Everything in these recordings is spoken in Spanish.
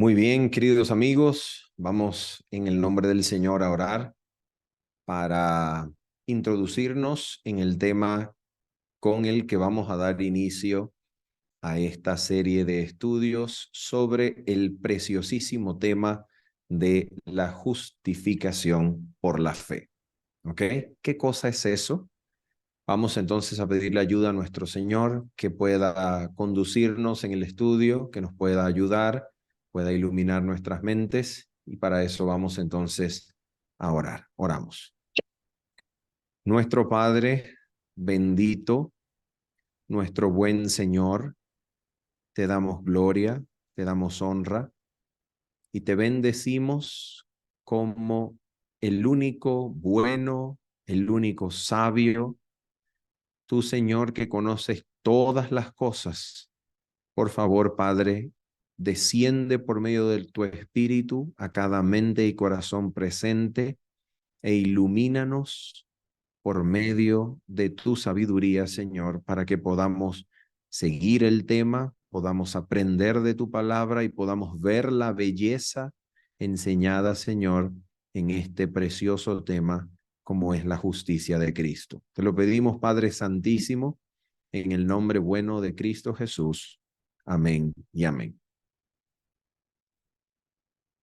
Muy bien, queridos amigos, vamos en el nombre del Señor a orar para introducirnos en el tema con el que vamos a dar inicio a esta serie de estudios sobre el preciosísimo tema de la justificación por la fe. ¿Ok? ¿Qué cosa es eso? Vamos entonces a pedirle ayuda a nuestro Señor que pueda conducirnos en el estudio, que nos pueda ayudar, pueda iluminar nuestras mentes, y para eso vamos entonces a orar. Oramos. Nuestro Padre bendito, nuestro buen Señor, te damos gloria, te damos honra y te bendecimos como el único bueno, el único sabio. Tú, Señor, que conoces todas las cosas, por favor, Padre, desciende por medio de tu Espíritu a cada mente y corazón presente e ilumínanos por medio de tu sabiduría, Señor, para que podamos seguir el tema, podamos aprender de tu palabra y podamos ver la belleza enseñada, Señor, en este precioso tema como es la justicia de Cristo. Te lo pedimos, Padre Santísimo, en el nombre bueno de Cristo Jesús. Amén y amén.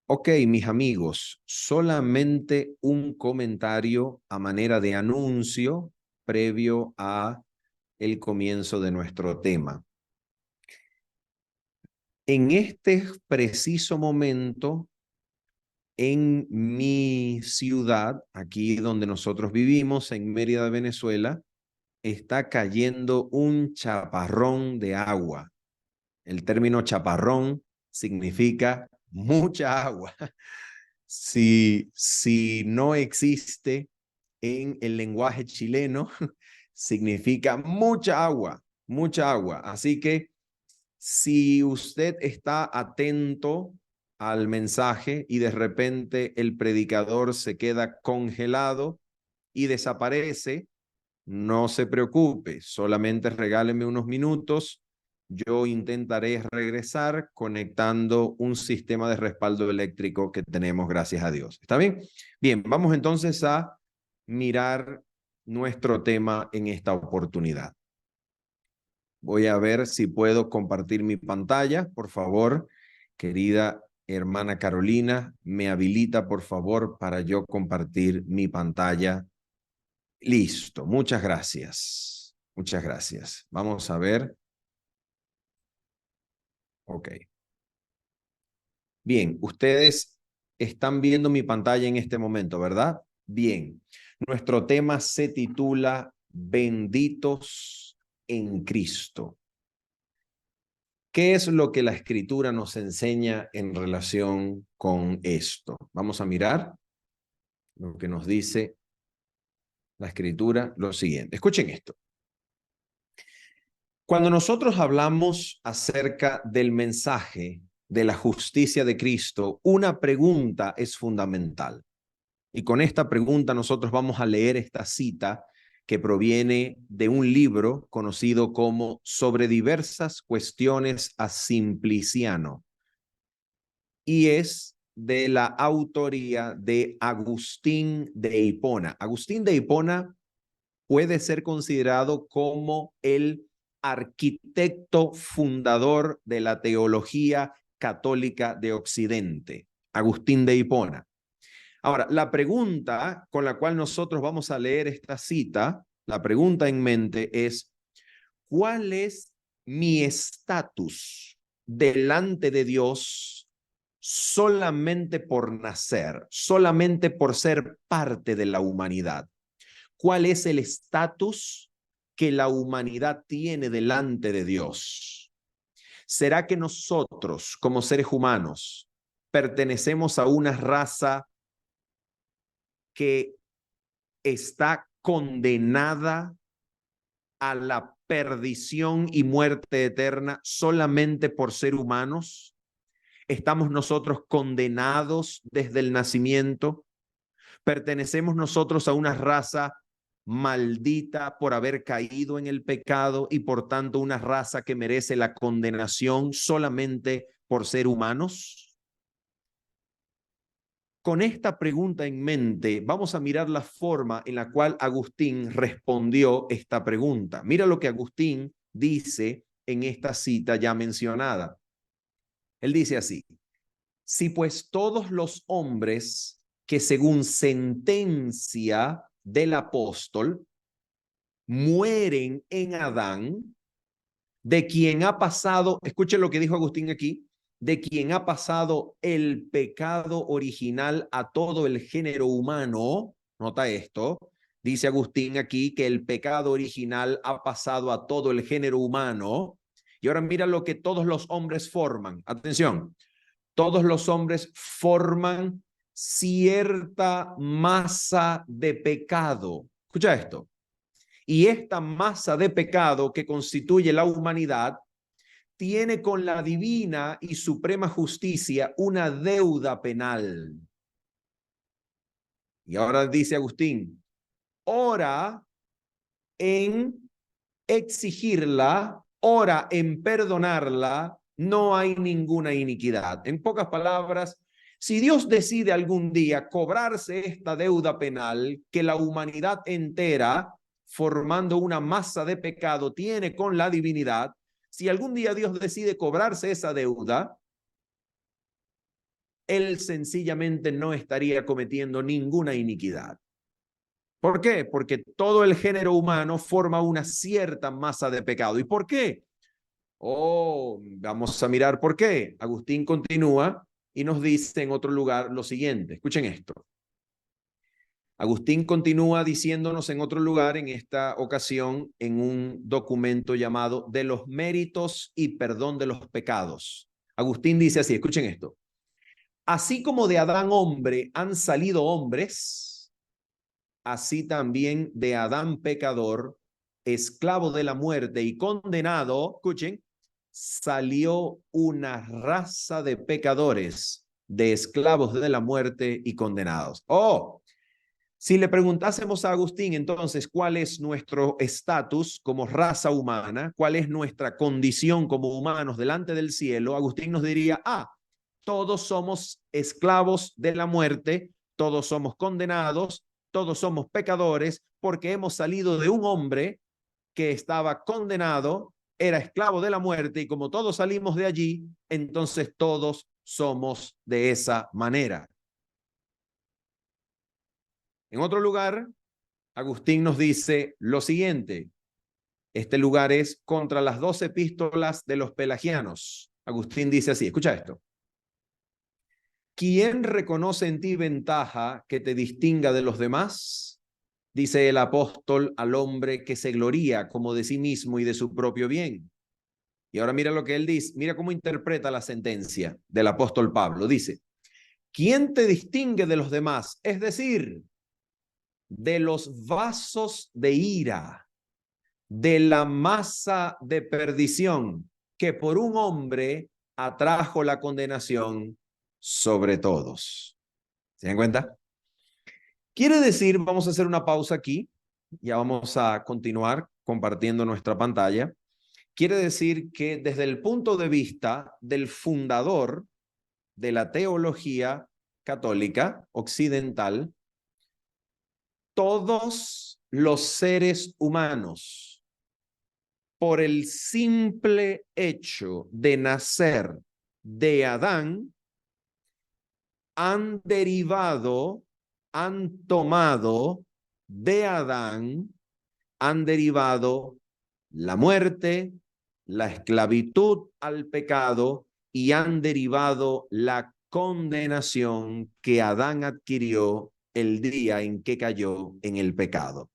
Ok, mis amigos, solamente un comentario a manera de anuncio previo a el comienzo de nuestro tema. En este preciso momento, en mi ciudad, aquí donde nosotros vivimos, en Mérida, Venezuela, está cayendo un chaparrón de agua. El término chaparrón significa mucha agua. Si no existe en el lenguaje chileno, significa mucha agua, mucha agua. Así que si usted está atento al mensaje y de repente el predicador se queda congelado y desaparece, no se preocupe, solamente regáleme unos minutos. Yo intentaré regresar conectando un sistema de respaldo eléctrico que tenemos, gracias a Dios. ¿Está bien? Bien, vamos entonces a mirar nuestro tema en esta oportunidad. Voy a ver si puedo compartir mi pantalla. Por favor, querida hermana Carolina, me habilita, por favor, para yo compartir mi pantalla. Listo, muchas gracias. Muchas gracias. Vamos a ver. Ok. Bien, ustedes están viendo mi pantalla en este momento, ¿verdad? Bien. Nuestro tema se titula Benditos en Cristo. ¿Qué es lo que la Escritura nos enseña en relación con esto? Vamos a mirar lo que nos dice la Escritura, lo siguiente. Escuchen esto. Cuando nosotros hablamos acerca del mensaje de la justicia de Cristo, una pregunta es fundamental. Y con esta pregunta nosotros vamos a leer esta cita que proviene de un libro conocido como Sobre diversas cuestiones a Simpliciano. Y es de la autoría de Agustín de Hipona. Agustín de Hipona puede ser considerado como el arquitecto fundador de la teología católica de Occidente, Agustín de Hipona. Ahora, la pregunta con la cual nosotros vamos a leer esta cita, la pregunta en mente es, ¿cuál es mi estatus delante de Dios solamente por nacer, solamente por ser parte de la humanidad? ¿Cuál es el estatus que la humanidad tiene delante de Dios? ¿Será que nosotros, como seres humanos, pertenecemos a una raza que está condenada a la perdición y muerte eterna solamente por ser humanos? ¿Estamos nosotros condenados desde el nacimiento? ¿Pertenecemos nosotros a una raza maldita por haber caído en el pecado y por tanto una raza que merece la condenación solamente por ser humanos? Con esta pregunta en mente, vamos a mirar la forma en la cual Agustín respondió esta pregunta. Mira lo que Agustín dice en esta cita ya mencionada. Él dice así: si pues todos los hombres que según sentencia del apóstol mueren en Adán, de quien ha pasado, escuchen lo que dijo Agustín aquí, de quien ha pasado el pecado original a todo el género humano. Nota esto, dice Agustín aquí que el pecado original ha pasado a todo el género humano. Y ahora mira lo que todos los hombres forman. Atención, todos los hombres forman cierta masa de pecado. Escucha esto. Y esta masa de pecado que constituye la humanidad tiene con la divina y suprema justicia una deuda penal. Y ahora dice Agustín, ora en exigirla, ora en perdonarla, no hay ninguna iniquidad. En pocas palabras, si Dios decide algún día cobrarse esta deuda penal que la humanidad entera, formando una masa de pecado, tiene con la divinidad, si algún día Dios decide cobrarse esa deuda, Él sencillamente no estaría cometiendo ninguna iniquidad. ¿Por qué? Porque todo el género humano forma una cierta masa de pecado. ¿Y por qué? Oh, vamos a mirar por qué. Agustín continúa y nos dice en otro lugar lo siguiente. Escuchen esto. Agustín continúa diciéndonos en otro lugar, en esta ocasión, en un documento llamado De los méritos y perdón de los pecados. Agustín dice así, escuchen esto. Así como de Adán hombre han salido hombres, así también de Adán pecador, esclavo de la muerte y condenado, escuchen, salió una raza de pecadores, de esclavos de la muerte y condenados. Oh, si le preguntásemos a Agustín entonces cuál es nuestro estatus como raza humana, cuál es nuestra condición como humanos delante del cielo, Agustín nos diría, todos somos esclavos de la muerte, todos somos condenados, todos somos pecadores porque hemos salido de un hombre que estaba condenado, era esclavo de la muerte y como todos salimos de allí, entonces todos somos de esa manera. En otro lugar, Agustín nos dice lo siguiente. Este lugar es contra las 12 epístolas de los pelagianos. Agustín dice así, escucha esto. ¿Quién reconoce en ti ventaja que te distinga de los demás? Dice el apóstol al hombre que se gloría como de sí mismo y de su propio bien. Y ahora mira lo que él dice, mira cómo interpreta la sentencia del apóstol Pablo. Dice, ¿quién te distingue de los demás? Es decir, de los vasos de ira, de la masa de perdición que por un hombre atrajo la condenación sobre todos. ¿Se dan cuenta? Quiere decir, vamos a hacer una pausa aquí, ya vamos a continuar compartiendo nuestra pantalla. Quiere decir que desde el punto de vista del fundador de la teología católica occidental, todos los seres humanos, por el simple hecho de nacer de Adán, han derivado, han tomado de Adán, han derivado la muerte, la esclavitud al pecado y han derivado la condenación que Adán adquirió el día en que cayó en el pecado.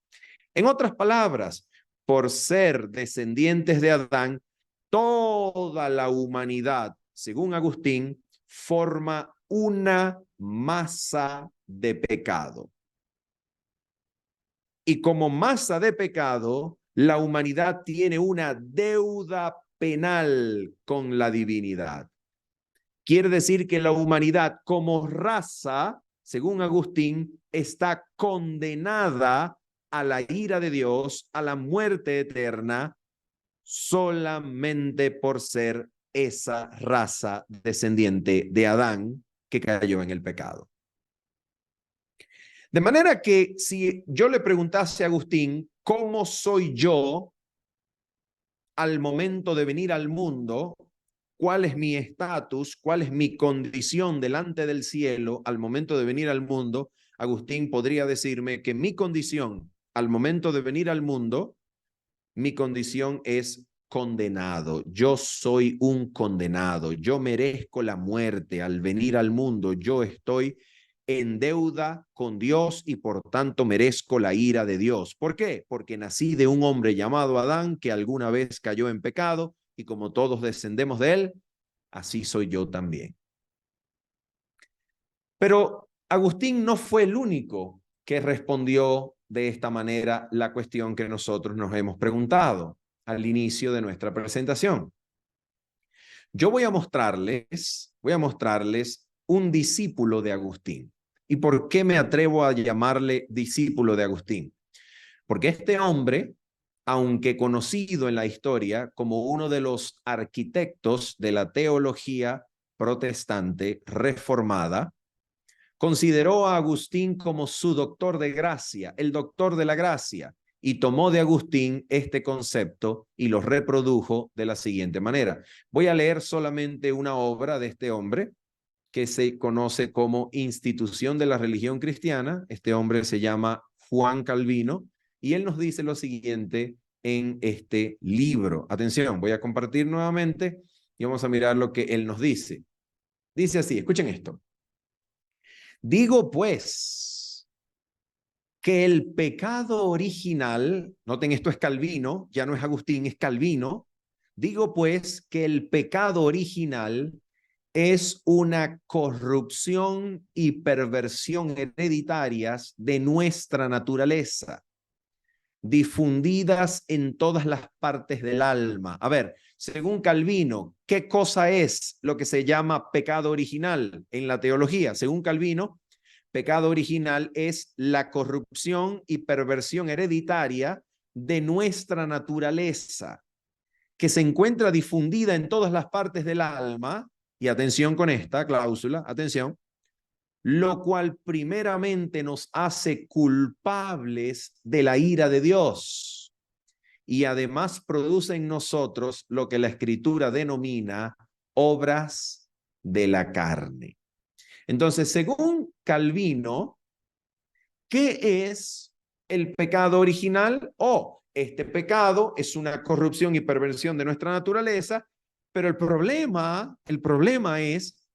En otras palabras, por ser descendientes de Adán, toda la humanidad, según Agustín, forma una masa de pecado. Y como masa de pecado, la humanidad tiene una deuda penal con la divinidad. Quiere decir que la humanidad como raza, según Agustín, está condenada a la ira de Dios, a la muerte eterna, solamente por ser esa raza descendiente de Adán que cayó en el pecado. De manera que si yo le preguntase a Agustín, ¿cómo soy yo al momento de venir al mundo? ¿Cuál es mi estatus? ¿Cuál es mi condición delante del cielo al momento de venir al mundo? Agustín podría decirme que mi condición al momento de venir al mundo, mi condición es condenado. Yo soy un condenado. Yo merezco la muerte al venir al mundo. Yo estoy en deuda con Dios y por tanto merezco la ira de Dios. ¿Por qué? Porque nací de un hombre llamado Adán que alguna vez cayó en pecado y como todos descendemos de él, así soy yo también. Pero Agustín no fue el único que respondió de esta manera la cuestión que nosotros nos hemos preguntado al inicio de nuestra presentación. Yo voy a mostrarles un discípulo de Agustín. ¿Y por qué me atrevo a llamarle discípulo de Agustín? Porque este hombre, aunque conocido en la historia como uno de los arquitectos de la teología protestante reformada, consideró a Agustín como su doctor de gracia, el doctor de la gracia, y tomó de Agustín este concepto y lo reprodujo de la siguiente manera. Voy a leer solamente una obra de este hombre que se conoce como Institución de la Religión Cristiana. Este hombre se llama Juan Calvino y él nos dice lo siguiente en este libro. Atención, voy a compartir nuevamente y vamos a mirar lo que él nos dice. Dice así, escuchen esto. Digo pues que el pecado original, noten esto es Calvino, ya no es Agustín, es Calvino. Digo pues que el pecado original es una corrupción y perversión hereditarias de nuestra naturaleza, difundidas en todas las partes del alma. A ver, según Calvino, ¿qué cosa es lo que se llama pecado original en la teología? Según Calvino, pecado original es la corrupción y perversión hereditaria de nuestra naturaleza, que se encuentra difundida en todas las partes del alma, y atención con esta cláusula, atención, lo cual primeramente nos hace culpables de la ira de Dios y además produce en nosotros lo que la Escritura denomina obras de la carne. Entonces, según Calvino, ¿qué es el pecado original? Este pecado es una corrupción y perversión de nuestra naturaleza, pero el problema es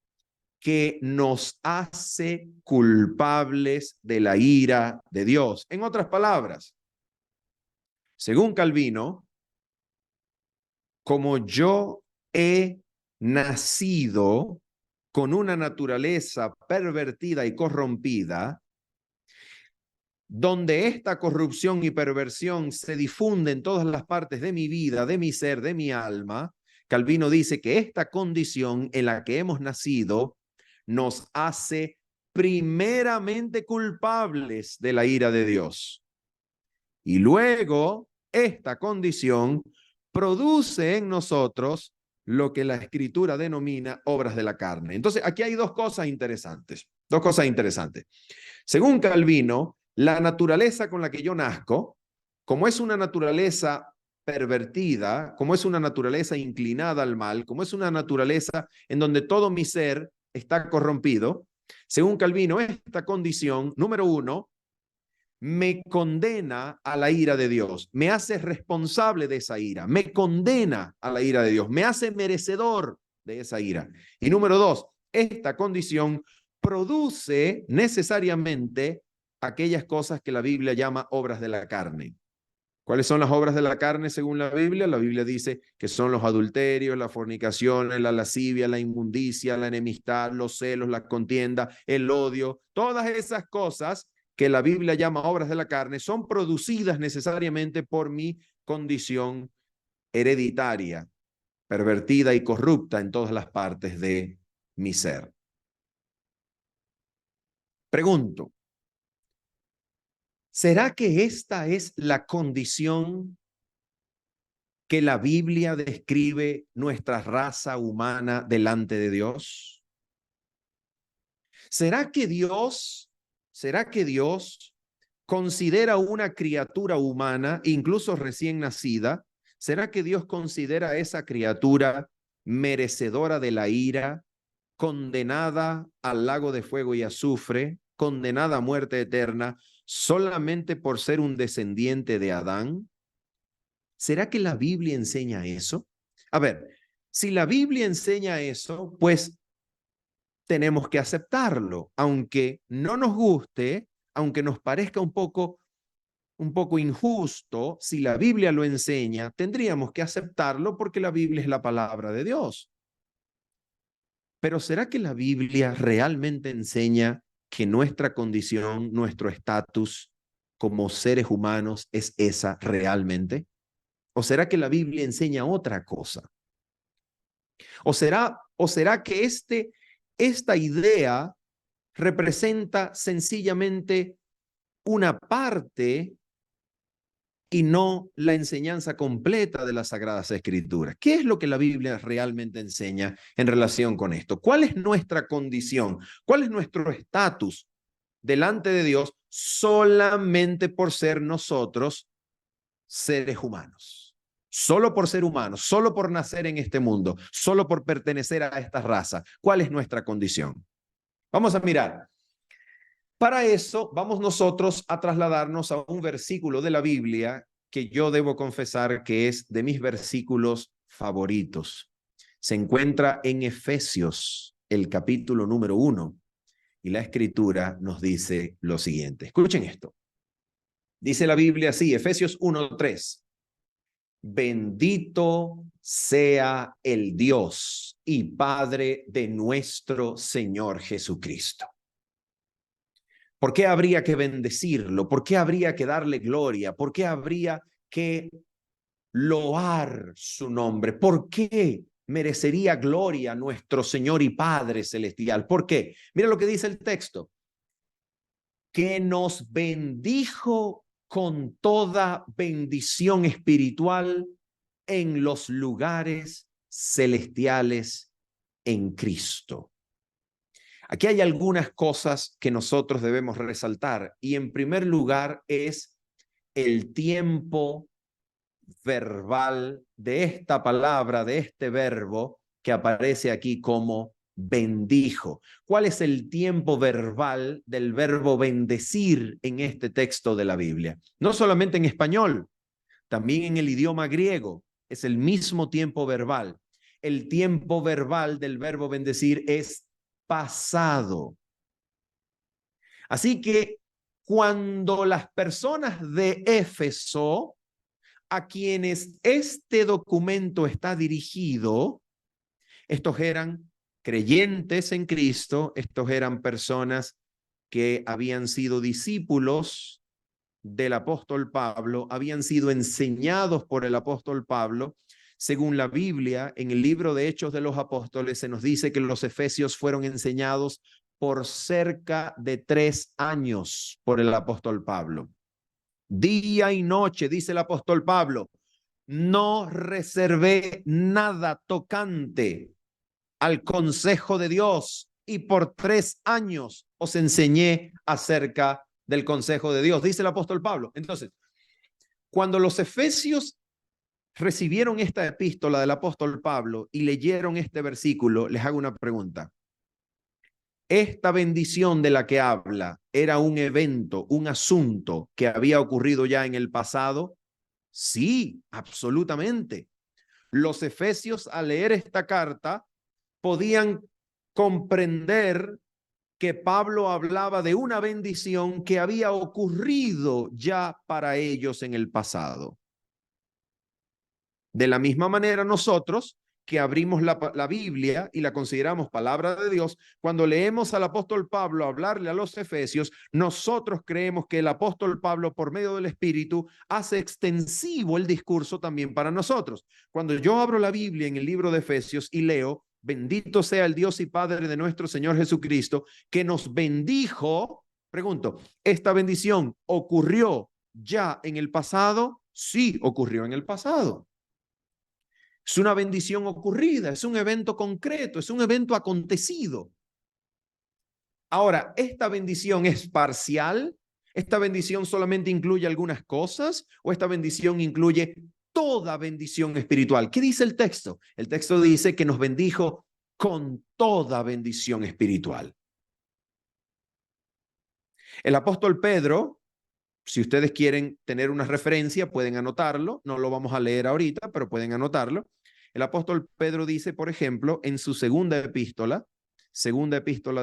que nos hace culpables de la ira de Dios. En otras palabras, según Calvino, como yo he nacido con una naturaleza pervertida y corrompida, donde esta corrupción y perversión se difunde en todas las partes de mi vida, de mi ser, de mi alma, Calvino dice que esta condición en la que hemos nacido nos hace primeramente culpables de la ira de Dios. Y luego esta condición produce en nosotros lo que la Escritura denomina obras de la carne. Entonces, aquí hay dos cosas interesantes. Según Calvino, la naturaleza con la que yo nazco, como es una naturaleza pervertida, como es una naturaleza inclinada al mal, como es una naturaleza en donde todo mi ser está corrompido, según Calvino, esta condición, número uno, me condena a la ira de Dios, me hace responsable de esa ira, me condena a la ira de Dios, me hace merecedor de esa ira. Y número dos, esta condición produce necesariamente aquellas cosas que la Biblia llama obras de la carne. ¿Cuáles son las obras de la carne según la Biblia? La Biblia dice que son los adulterios, la fornicación, la lascivia, la inmundicia, la enemistad, los celos, la contienda, el odio. Todas esas cosas que la Biblia llama obras de la carne son producidas necesariamente por mi condición hereditaria, pervertida y corrupta en todas las partes de mi ser. Pregunto, ¿será que esta es la condición que la Biblia describe nuestra raza humana delante de Dios? ¿Será que Dios ¿Será que Dios considera una criatura humana, incluso recién nacida? ¿Será que Dios considera a esa criatura merecedora de la ira, condenada al lago de fuego y azufre, condenada a muerte eterna, solamente por ser un descendiente de Adán? ¿Será que la Biblia enseña eso? A ver, si la Biblia enseña eso, pues tenemos que aceptarlo, aunque no nos guste, aunque nos parezca un poco injusto. Si la Biblia lo enseña, tendríamos que aceptarlo porque la Biblia es la palabra de Dios. Pero ¿será que la Biblia realmente enseña que nuestra condición, nuestro estatus como seres humanos es esa realmente? ¿O será que la Biblia enseña otra cosa? ¿O será que esta idea representa sencillamente una parte y no la enseñanza completa de las Sagradas Escrituras? ¿Qué es lo que la Biblia realmente enseña en relación con esto? ¿Cuál es nuestra condición? ¿Cuál es nuestro estatus delante de Dios solamente por ser nosotros seres humanos? Solo por ser humanos, solo por nacer en este mundo, solo por pertenecer a esta raza. ¿Cuál es nuestra condición? Vamos a mirar. Para eso vamos nosotros a trasladarnos a un versículo de la Biblia que yo debo confesar que es de mis versículos favoritos. Se encuentra en Efesios, el capítulo número 1, y la Escritura nos dice lo siguiente. Escuchen esto. Dice la Biblia así, Efesios 1:3. Bendito sea el Dios y Padre de nuestro Señor Jesucristo. ¿Por qué habría que bendecirlo? ¿Por qué habría que darle gloria? ¿Por qué habría que loar su nombre? ¿Por qué merecería gloria nuestro Señor y Padre Celestial? ¿Por qué? Mira lo que dice el texto. Que nos bendijo con toda bendición espiritual en los lugares celestiales en Cristo. Aquí hay algunas cosas que nosotros debemos resaltar, y en primer lugar es el tiempo verbal de esta palabra, de este verbo que aparece aquí como bendijo. ¿Cuál es el tiempo verbal del verbo bendecir en este texto de la Biblia? No solamente en español, también en el idioma griego es el mismo tiempo verbal. El tiempo verbal del verbo bendecir es pasado. Así que cuando las personas de Éfeso, a quienes este documento está dirigido, estos eran creyentes en Cristo, estos eran personas que habían sido discípulos del apóstol Pablo, habían sido enseñados por el apóstol Pablo. Según la Biblia, en el libro de Hechos de los Apóstoles se nos dice que los efesios fueron enseñados por cerca de 3 años por el apóstol Pablo. Día y noche, dice el apóstol Pablo, no reservé nada tocante al consejo de Dios y por 3 años os enseñé acerca del consejo de Dios, dice el apóstol Pablo. Entonces, cuando los efesios recibieron esta epístola del apóstol Pablo y leyeron este versículo, les hago una pregunta. ¿Esta bendición de la que habla era un evento, un asunto que había ocurrido ya en el pasado? Sí, absolutamente. Los efesios, al leer esta carta, podían comprender que Pablo hablaba de una bendición que había ocurrido ya para ellos en el pasado. De la misma manera, nosotros que abrimos la Biblia y la consideramos palabra de Dios, cuando leemos al apóstol Pablo hablarle a los efesios, nosotros creemos que el apóstol Pablo, por medio del Espíritu, hace extensivo el discurso también para nosotros. Cuando yo abro la Biblia en el libro de Efesios y leo, bendito sea el Dios y Padre de nuestro Señor Jesucristo, que nos bendijo, pregunto, ¿esta bendición ocurrió ya en el pasado? Sí, ocurrió en el pasado. Es una bendición ocurrida, es un evento concreto, es un evento acontecido. Ahora, ¿esta bendición es parcial? ¿Esta bendición solamente incluye algunas cosas? ¿O esta bendición incluye toda bendición espiritual? ¿Qué dice el texto? El texto dice que nos bendijo con toda bendición espiritual. El apóstol Pedro, si ustedes quieren tener una referencia, pueden anotarlo. No lo vamos a leer ahorita, pero pueden anotarlo. El apóstol Pedro dice, por ejemplo, en su segunda epístola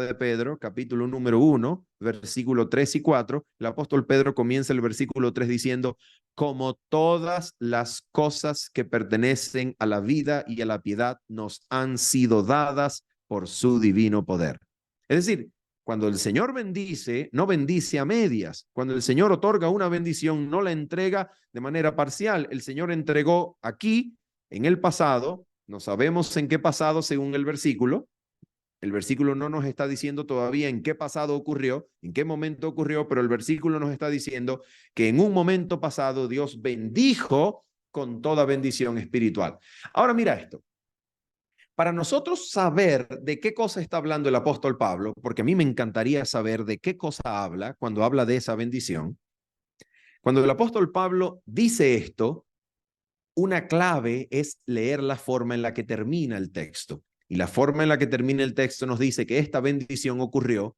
de Pedro, capítulo número 1, versículo 3 y 4, el apóstol Pedro comienza el versículo 3 diciendo, como todas las cosas que pertenecen a la vida y a la piedad nos han sido dadas por su divino poder. Es decir, cuando el Señor bendice, no bendice a medias. Cuando el Señor otorga una bendición, no la entrega de manera parcial. El Señor entregó aquí, en el pasado, no sabemos en qué pasado según el versículo. El versículo no nos está diciendo todavía en qué pasado ocurrió, en qué momento ocurrió, pero el versículo nos está diciendo que en un momento pasado Dios bendijo con toda bendición espiritual. Ahora mira esto. Para nosotros saber de qué cosa está hablando el apóstol Pablo, porque a mí me encantaría saber de qué cosa habla cuando habla de esa bendición, cuando el apóstol Pablo dice esto, una clave es leer la forma en la que termina el texto. Y la forma en la que termina el texto nos dice que esta bendición ocurrió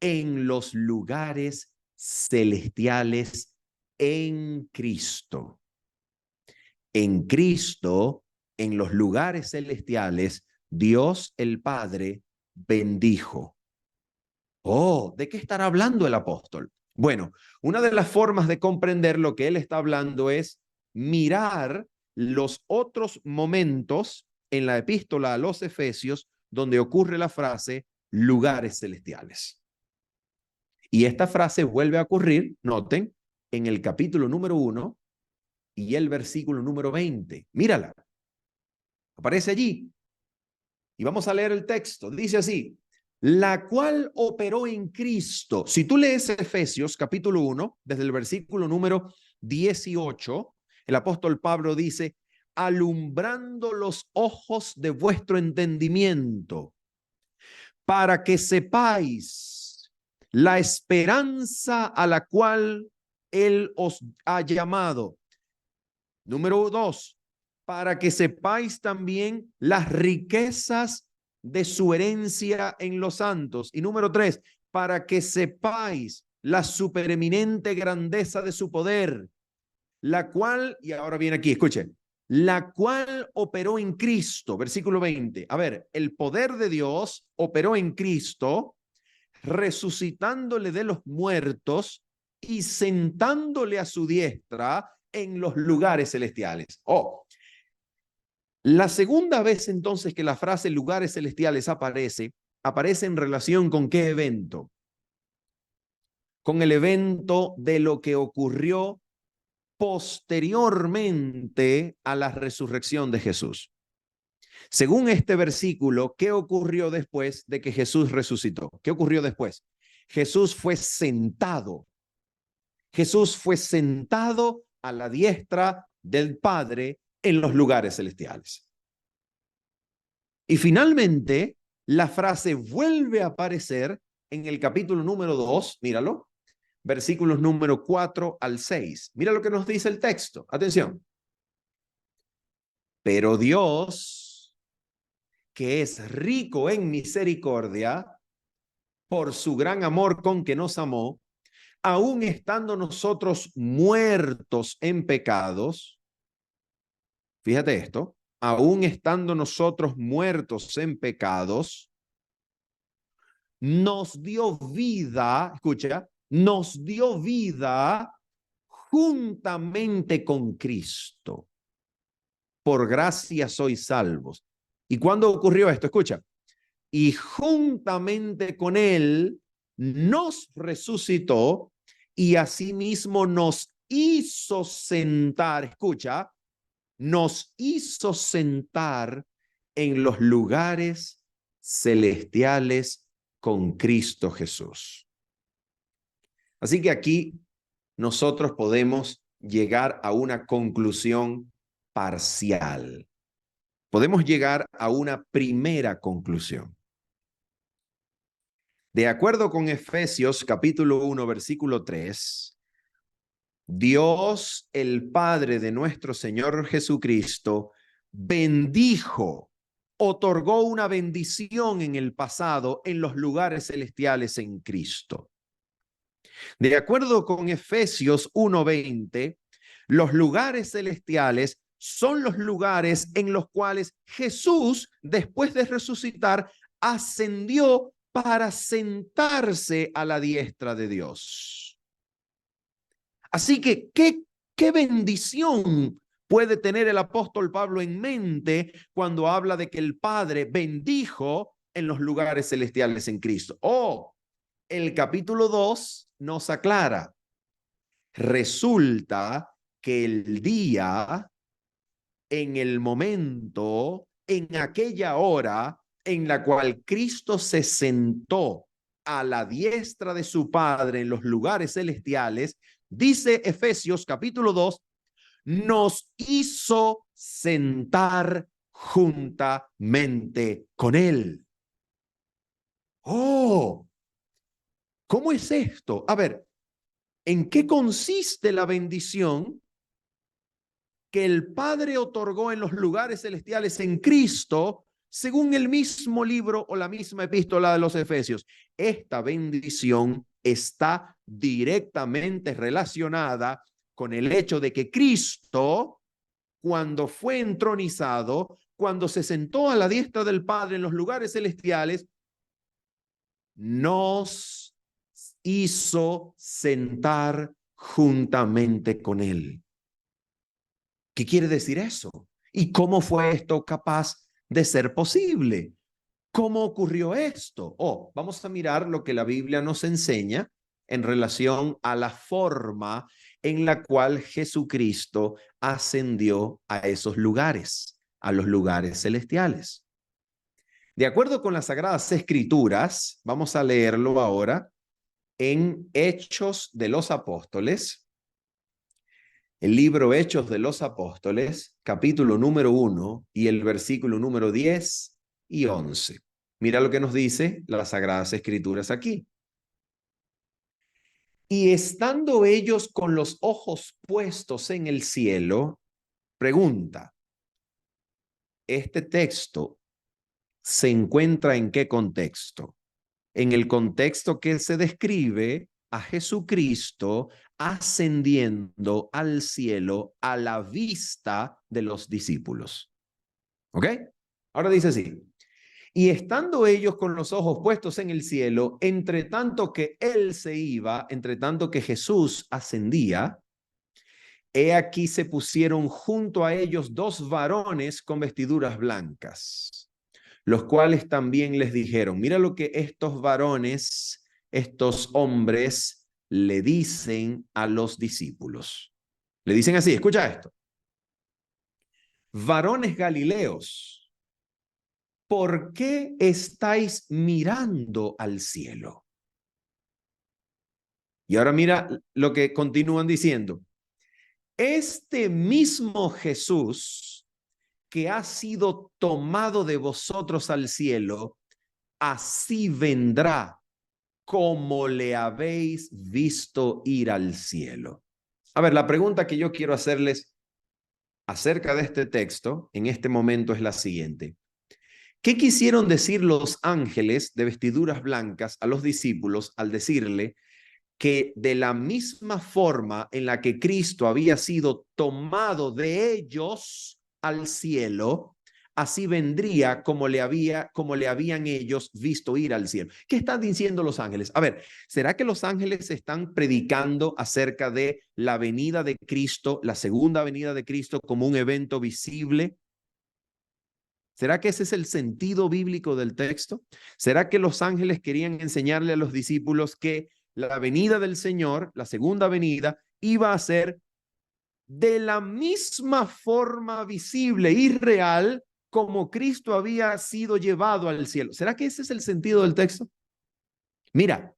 en los lugares celestiales en Cristo. En Cristo, en los lugares celestiales, Dios el Padre bendijo. Oh, ¿de qué estará hablando el apóstol? Bueno, una de las formas de comprender lo que él está hablando es mirar los otros momentos en la epístola a los Efesios donde ocurre la frase lugares celestiales. Y esta frase vuelve a ocurrir, noten, en el capítulo número 1 y el versículo número 20. Mírala. Aparece allí. Y vamos a leer el texto. Dice así, la cual operó en Cristo. Si tú lees Efesios capítulo 1, desde el versículo número 18, el apóstol Pablo dice, alumbrando los ojos de vuestro entendimiento, para que sepáis la esperanza a la cual Él os ha llamado. Número 2, para que sepáis también las riquezas de su herencia en los santos. Y número 3, para que sepáis la supereminente grandeza de su poder, la cual, y ahora viene aquí, escuchen, la cual operó en Cristo, versículo 20. A ver, el poder de Dios operó en Cristo, resucitándole de los muertos y sentándole a su diestra en los lugares celestiales. Oh, la segunda vez entonces que la frase lugares celestiales aparece en relación con qué evento? Con el evento de lo que ocurrió posteriormente a la resurrección de Jesús. Según este versículo, ¿qué ocurrió después de que Jesús resucitó? ¿Qué ocurrió después? Jesús fue sentado. Jesús fue sentado a la diestra del Padre en los lugares celestiales. Y finalmente, la frase vuelve a aparecer en el capítulo número 2, míralo, versículos número 4 al 6. Mira lo que nos dice el texto. Atención. Pero Dios, que es rico en misericordia, por su gran amor con que nos amó, aun estando nosotros muertos en pecados, fíjate esto, aun estando nosotros muertos en pecados, nos dio vida, escucha, nos dio vida juntamente con Cristo. Por gracia sois salvos. ¿Y cuándo ocurrió esto? Escucha. Y juntamente con Él nos resucitó y asimismo nos hizo sentar, escucha, nos hizo sentar en los lugares celestiales con Cristo Jesús. Así que aquí nosotros podemos llegar a una conclusión parcial. Podemos llegar a una primera conclusión. De acuerdo con Efesios capítulo 1, versículo 3, Dios, el Padre de nuestro Señor Jesucristo, bendijo, otorgó una bendición en el pasado en los lugares celestiales en Cristo. De acuerdo con Efesios 1:20, los lugares celestiales son los lugares en los cuales Jesús, después de resucitar, ascendió para sentarse a la diestra de Dios. Así que, ¿qué bendición puede tener el apóstol Pablo en mente cuando habla de que el Padre bendijo en los lugares celestiales en Cristo? El capítulo 2 nos aclara. Resulta que el día, en el momento, en aquella hora en la cual Cristo se sentó a la diestra de su Padre en los lugares celestiales, dice Efesios capítulo 2, nos hizo sentar juntamente con Él. Oh, ¿cómo es esto? A ver, ¿en qué consiste la bendición que el Padre otorgó en los lugares celestiales en Cristo, según el mismo libro o la misma epístola de los Efesios? Esta bendición está directamente relacionada con el hecho de que Cristo, cuando fue entronizado, cuando se sentó a la diestra del Padre en los lugares celestiales, nos hizo sentar juntamente con Él. ¿Qué quiere decir eso? ¿Y cómo fue esto capaz de ser posible? ¿Cómo ocurrió esto? Vamos a mirar lo que la Biblia nos enseña en relación a la forma en la cual Jesucristo ascendió a esos lugares, a los lugares celestiales. De acuerdo con las Sagradas Escrituras, vamos a leerlo ahora en Hechos de los Apóstoles, el libro Hechos de los Apóstoles, capítulo número 1 y el versículo número 10 y 11. Mira lo que nos dice las Sagradas Escrituras aquí. Y estando ellos con los ojos puestos en el cielo, pregunta, ¿este texto se encuentra en qué contexto? En el contexto que se describe a Jesucristo ascendiendo al cielo a la vista de los discípulos. ¿Ok? Ahora dice así. Y estando ellos con los ojos puestos en el cielo, entre tanto que él se iba, entre tanto que Jesús ascendía, he aquí se pusieron junto a ellos dos varones con vestiduras blancas, los cuales también les dijeron, mira lo que estos varones, estos hombres le dicen a los discípulos. Le dicen así, escucha esto. Varones Galileos, ¿por qué estáis mirando al cielo? Y ahora mira lo que continúan diciendo. Este mismo Jesús que ha sido tomado de vosotros al cielo, así vendrá como le habéis visto ir al cielo. A ver, la pregunta que yo quiero hacerles acerca de este texto en este momento es la siguiente. ¿Qué quisieron decir los ángeles de vestiduras blancas a los discípulos al decirle que de la misma forma en la que Cristo había sido tomado de ellos al cielo, así vendría como le habían ellos visto ir al cielo? ¿Qué están diciendo los ángeles? A ver, ¿será que los ángeles están predicando acerca de la venida de Cristo, la segunda venida de Cristo, como un evento visible? ¿Será que ese es el sentido bíblico del texto? ¿Será que los ángeles querían enseñarle a los discípulos que la venida del Señor, la segunda venida, iba a ser de la misma forma visible y real como Cristo había sido llevado al cielo? ¿Será que ese es el sentido del texto? Mira,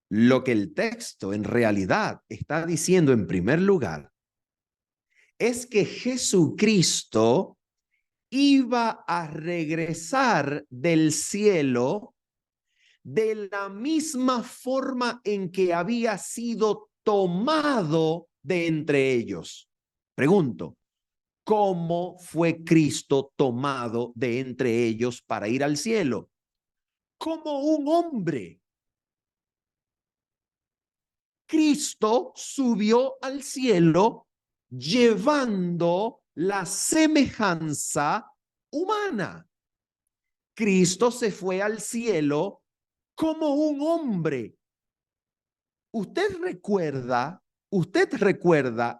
lo que el texto en realidad está diciendo en primer lugar es que Jesucristo iba a regresar del cielo de la misma forma en que había sido tomado de entre ellos. Pregunto, ¿cómo fue Cristo tomado de entre ellos para ir al cielo? Como un hombre. Cristo subió al cielo llevando la semejanza humana. Cristo se fue al cielo como un hombre. Usted recuerda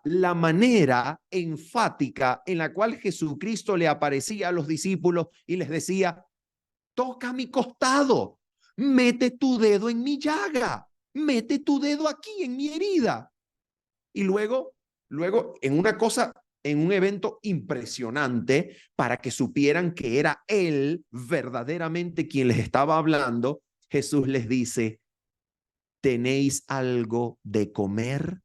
la manera enfática en la cual Jesucristo le aparecía a los discípulos y les decía: toca mi costado, mete tu dedo en mi llaga, mete tu dedo aquí en mi herida. Y luego en un evento impresionante para que supieran que era él verdaderamente quien les estaba hablando, Jesús les dice: ¿tenéis algo de comer?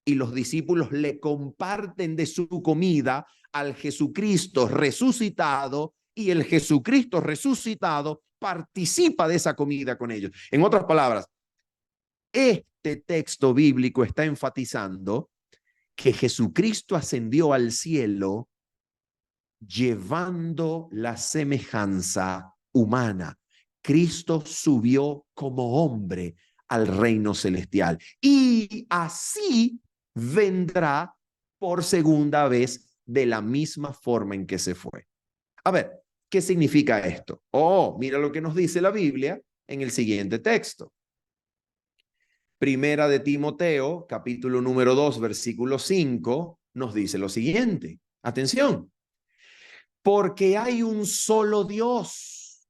Y los discípulos le comparten de su comida al Jesucristo resucitado, y el Jesucristo resucitado participa de esa comida con ellos. En otras palabras, este texto bíblico está enfatizando que Jesucristo ascendió al cielo llevando la semejanza humana. Cristo subió como hombre al reino celestial y así vendrá por segunda vez de la misma forma en que se fue. A ver, ¿qué significa esto? Oh, mira lo que nos dice la Biblia en el siguiente texto. Primera de Timoteo, capítulo número 2, versículo 5, nos dice lo siguiente. Atención. Porque hay un solo Dios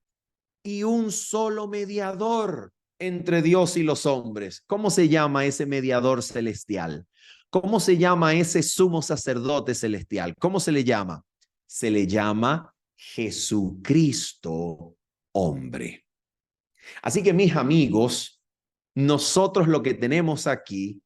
y un solo mediador entre Dios y los hombres. ¿Cómo se llama ese mediador celestial? ¿Cómo se llama ese sumo sacerdote celestial? ¿Cómo se le llama? Se le llama Jesucristo hombre. Así que, mis amigos, nosotros lo que tenemos aquí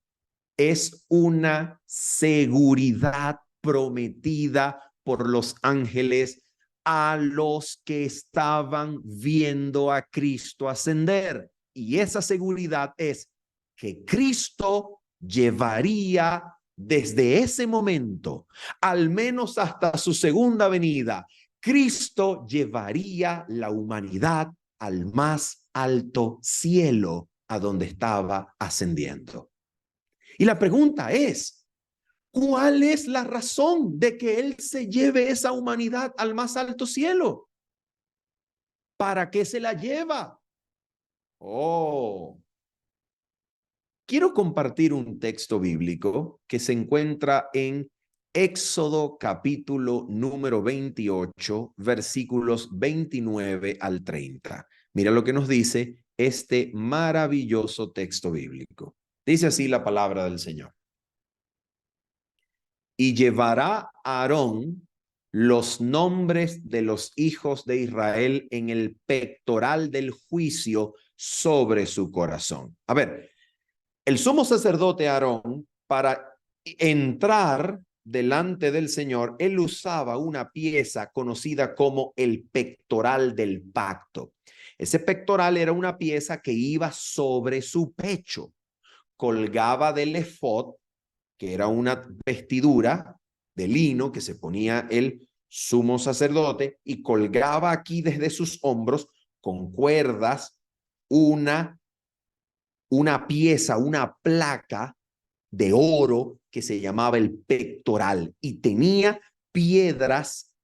es una seguridad prometida por los ángeles a los que estaban viendo a Cristo ascender. Y esa seguridad es que Cristo llevaría desde ese momento, al menos hasta su segunda venida, Cristo llevaría la humanidad al más alto cielo, a donde estaba ascendiendo. Y la pregunta es, ¿cuál es la razón de que Él se lleve esa humanidad al más alto cielo? ¿Para qué se la lleva? Oh, quiero compartir un texto bíblico que se encuentra en Éxodo capítulo número 28, versículos 29 al 30. Mira lo que nos dice este maravilloso texto bíblico. Dice así la palabra del Señor. Y llevará a Aarón los nombres de los hijos de Israel en el pectoral del juicio sobre su corazón. A ver, el sumo sacerdote Aarón, para entrar delante del Señor, él usaba una pieza conocida como el pectoral del pacto. Ese pectoral era una pieza que iba sobre su pecho, colgaba del efod, que era una vestidura de lino que se ponía el sumo sacerdote, y colgaba aquí desde sus hombros con cuerdas una pieza, una placa de oro que se llamaba el pectoral, y tenía piedras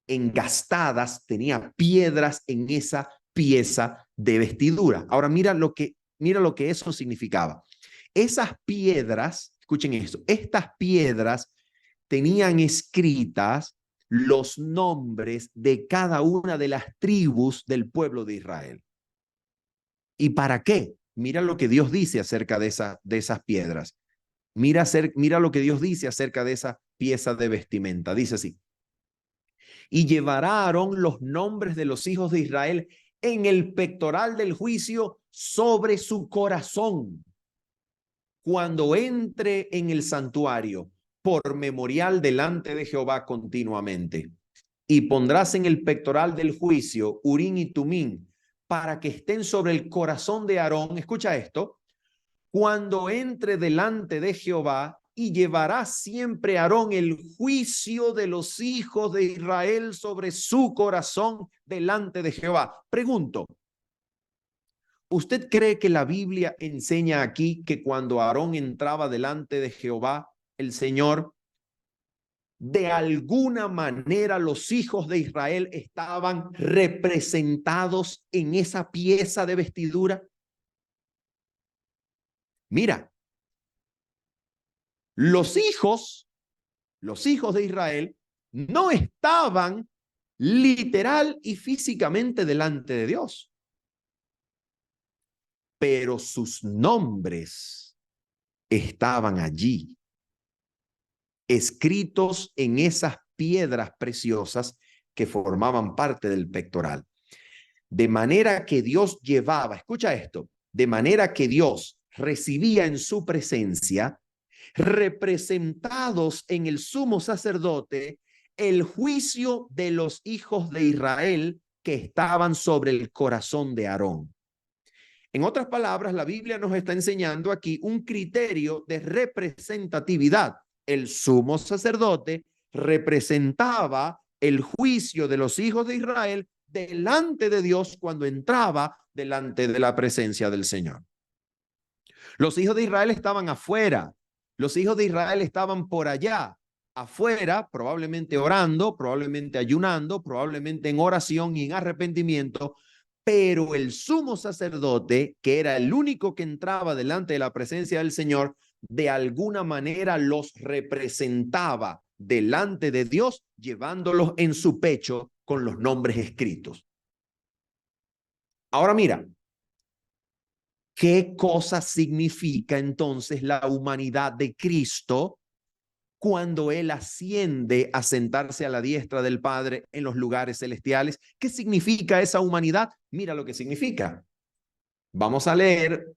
engastadas, tenía piedras en esa pieza de vestidura. Ahora mira lo que eso significaba. Esas piedras, escuchen esto, estas piedras tenían escritas los nombres de cada una de las tribus del pueblo de Israel. ¿Y para qué? Mira lo que Dios dice acerca de esas piedras. Mira lo que Dios dice acerca de esa pieza de vestimenta. Dice así: y llevará Aarón los nombres de los hijos de Israel en el pectoral del juicio sobre su corazón, cuando entre en el santuario, por memorial delante de Jehová continuamente. Y pondrás en el pectoral del juicio Urín y Tumín, para que estén sobre el corazón de Aarón. Escucha esto. Cuando entre delante de Jehová, y llevará siempre Aarón el juicio de los hijos de Israel sobre su corazón delante de Jehová. Pregunto, ¿usted cree que la Biblia enseña aquí que cuando Aarón entraba delante de Jehová, el Señor, de alguna manera los hijos de Israel estaban representados en esa pieza de vestidura? Mira, los hijos de Israel no estaban literal y físicamente delante de Dios, pero sus nombres estaban allí, escritos en esas piedras preciosas que formaban parte del pectoral. De manera que Dios llevaba, escucha esto, de manera que Dios recibía en su presencia, representados en el sumo sacerdote, el juicio de los hijos de Israel que estaban sobre el corazón de Aarón. En otras palabras, la Biblia nos está enseñando aquí un criterio de representatividad. El sumo sacerdote representaba el juicio de los hijos de Israel delante de Dios cuando entraba delante de la presencia del Señor. Los hijos de Israel estaban afuera. Los hijos de Israel estaban por allá, afuera, probablemente orando, probablemente ayunando, probablemente en oración y en arrepentimiento, pero el sumo sacerdote, que era el único que entraba delante de la presencia del Señor, de alguna manera los representaba delante de Dios, llevándolos en su pecho con los nombres escritos. Ahora mira, ¿qué cosa significa entonces la humanidad de Cristo cuando Él asciende a sentarse a la diestra del Padre en los lugares celestiales? ¿Qué significa esa humanidad? Mira lo que significa. Vamos a leer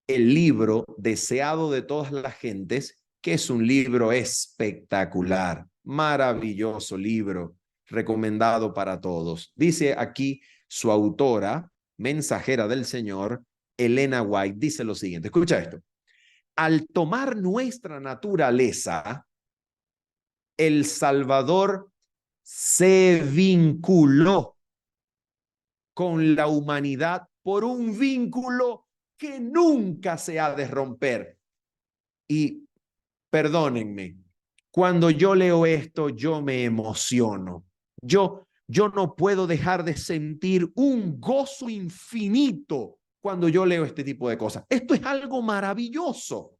el libro deseado de todas las gentes, que es un libro espectacular, maravilloso libro, recomendado para todos. Dice aquí su autora, mensajera del Señor, Elena White, dice lo siguiente, escucha esto. Al tomar nuestra naturaleza, el Salvador se vinculó con la humanidad por un vínculo que nunca se ha de romper. Y perdónenme, cuando yo leo esto, yo me emociono. Yo no puedo dejar de sentir un gozo infinito cuando yo leo este tipo de cosas. Esto es algo maravilloso.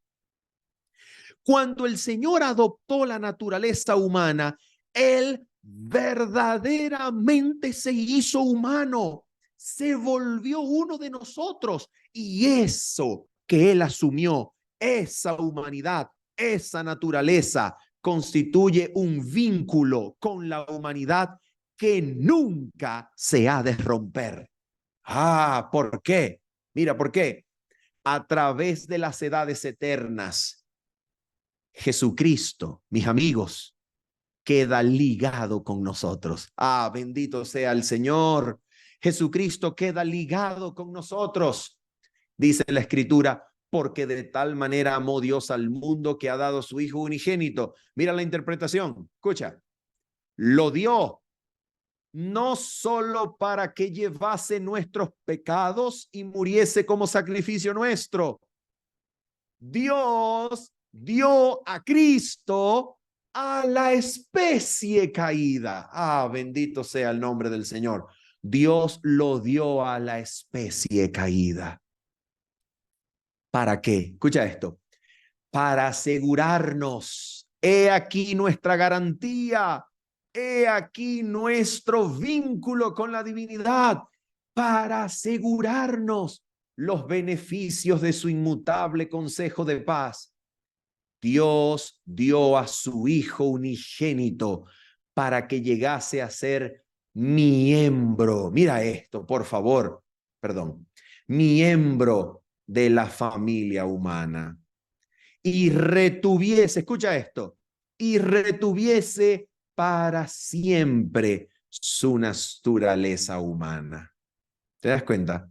Cuando el Señor adoptó la naturaleza humana, Él verdaderamente se hizo humano, se volvió uno de nosotros, y eso que Él asumió, esa humanidad, esa naturaleza, constituye un vínculo con la humanidad que nunca se ha de romper. Ah, ¿por qué? Mira, ¿por qué? A través de las edades eternas, Jesucristo, mis amigos, queda ligado con nosotros. Ah, bendito sea el Señor. Jesucristo queda ligado con nosotros. Dice la Escritura, porque de tal manera amó Dios al mundo que ha dado su Hijo unigénito. Mira la interpretación, escucha. Lo dio no solo para que llevase nuestros pecados y muriese como sacrificio nuestro. Dios dio a Cristo a la especie caída. Ah, bendito sea el nombre del Señor. Dios lo dio a la especie caída. ¿Para qué? Escucha esto. Para asegurarnos. He aquí nuestra garantía. He aquí nuestro vínculo con la divinidad. Para asegurarnos los beneficios de su inmutable consejo de paz. Dios dio a su Hijo unigénito para que llegase a ser miembro. Mira esto, por favor, perdón. Miembro de la familia humana. Y retuviese, escucha esto, y retuviese para siempre su naturaleza humana. ¿Te das cuenta?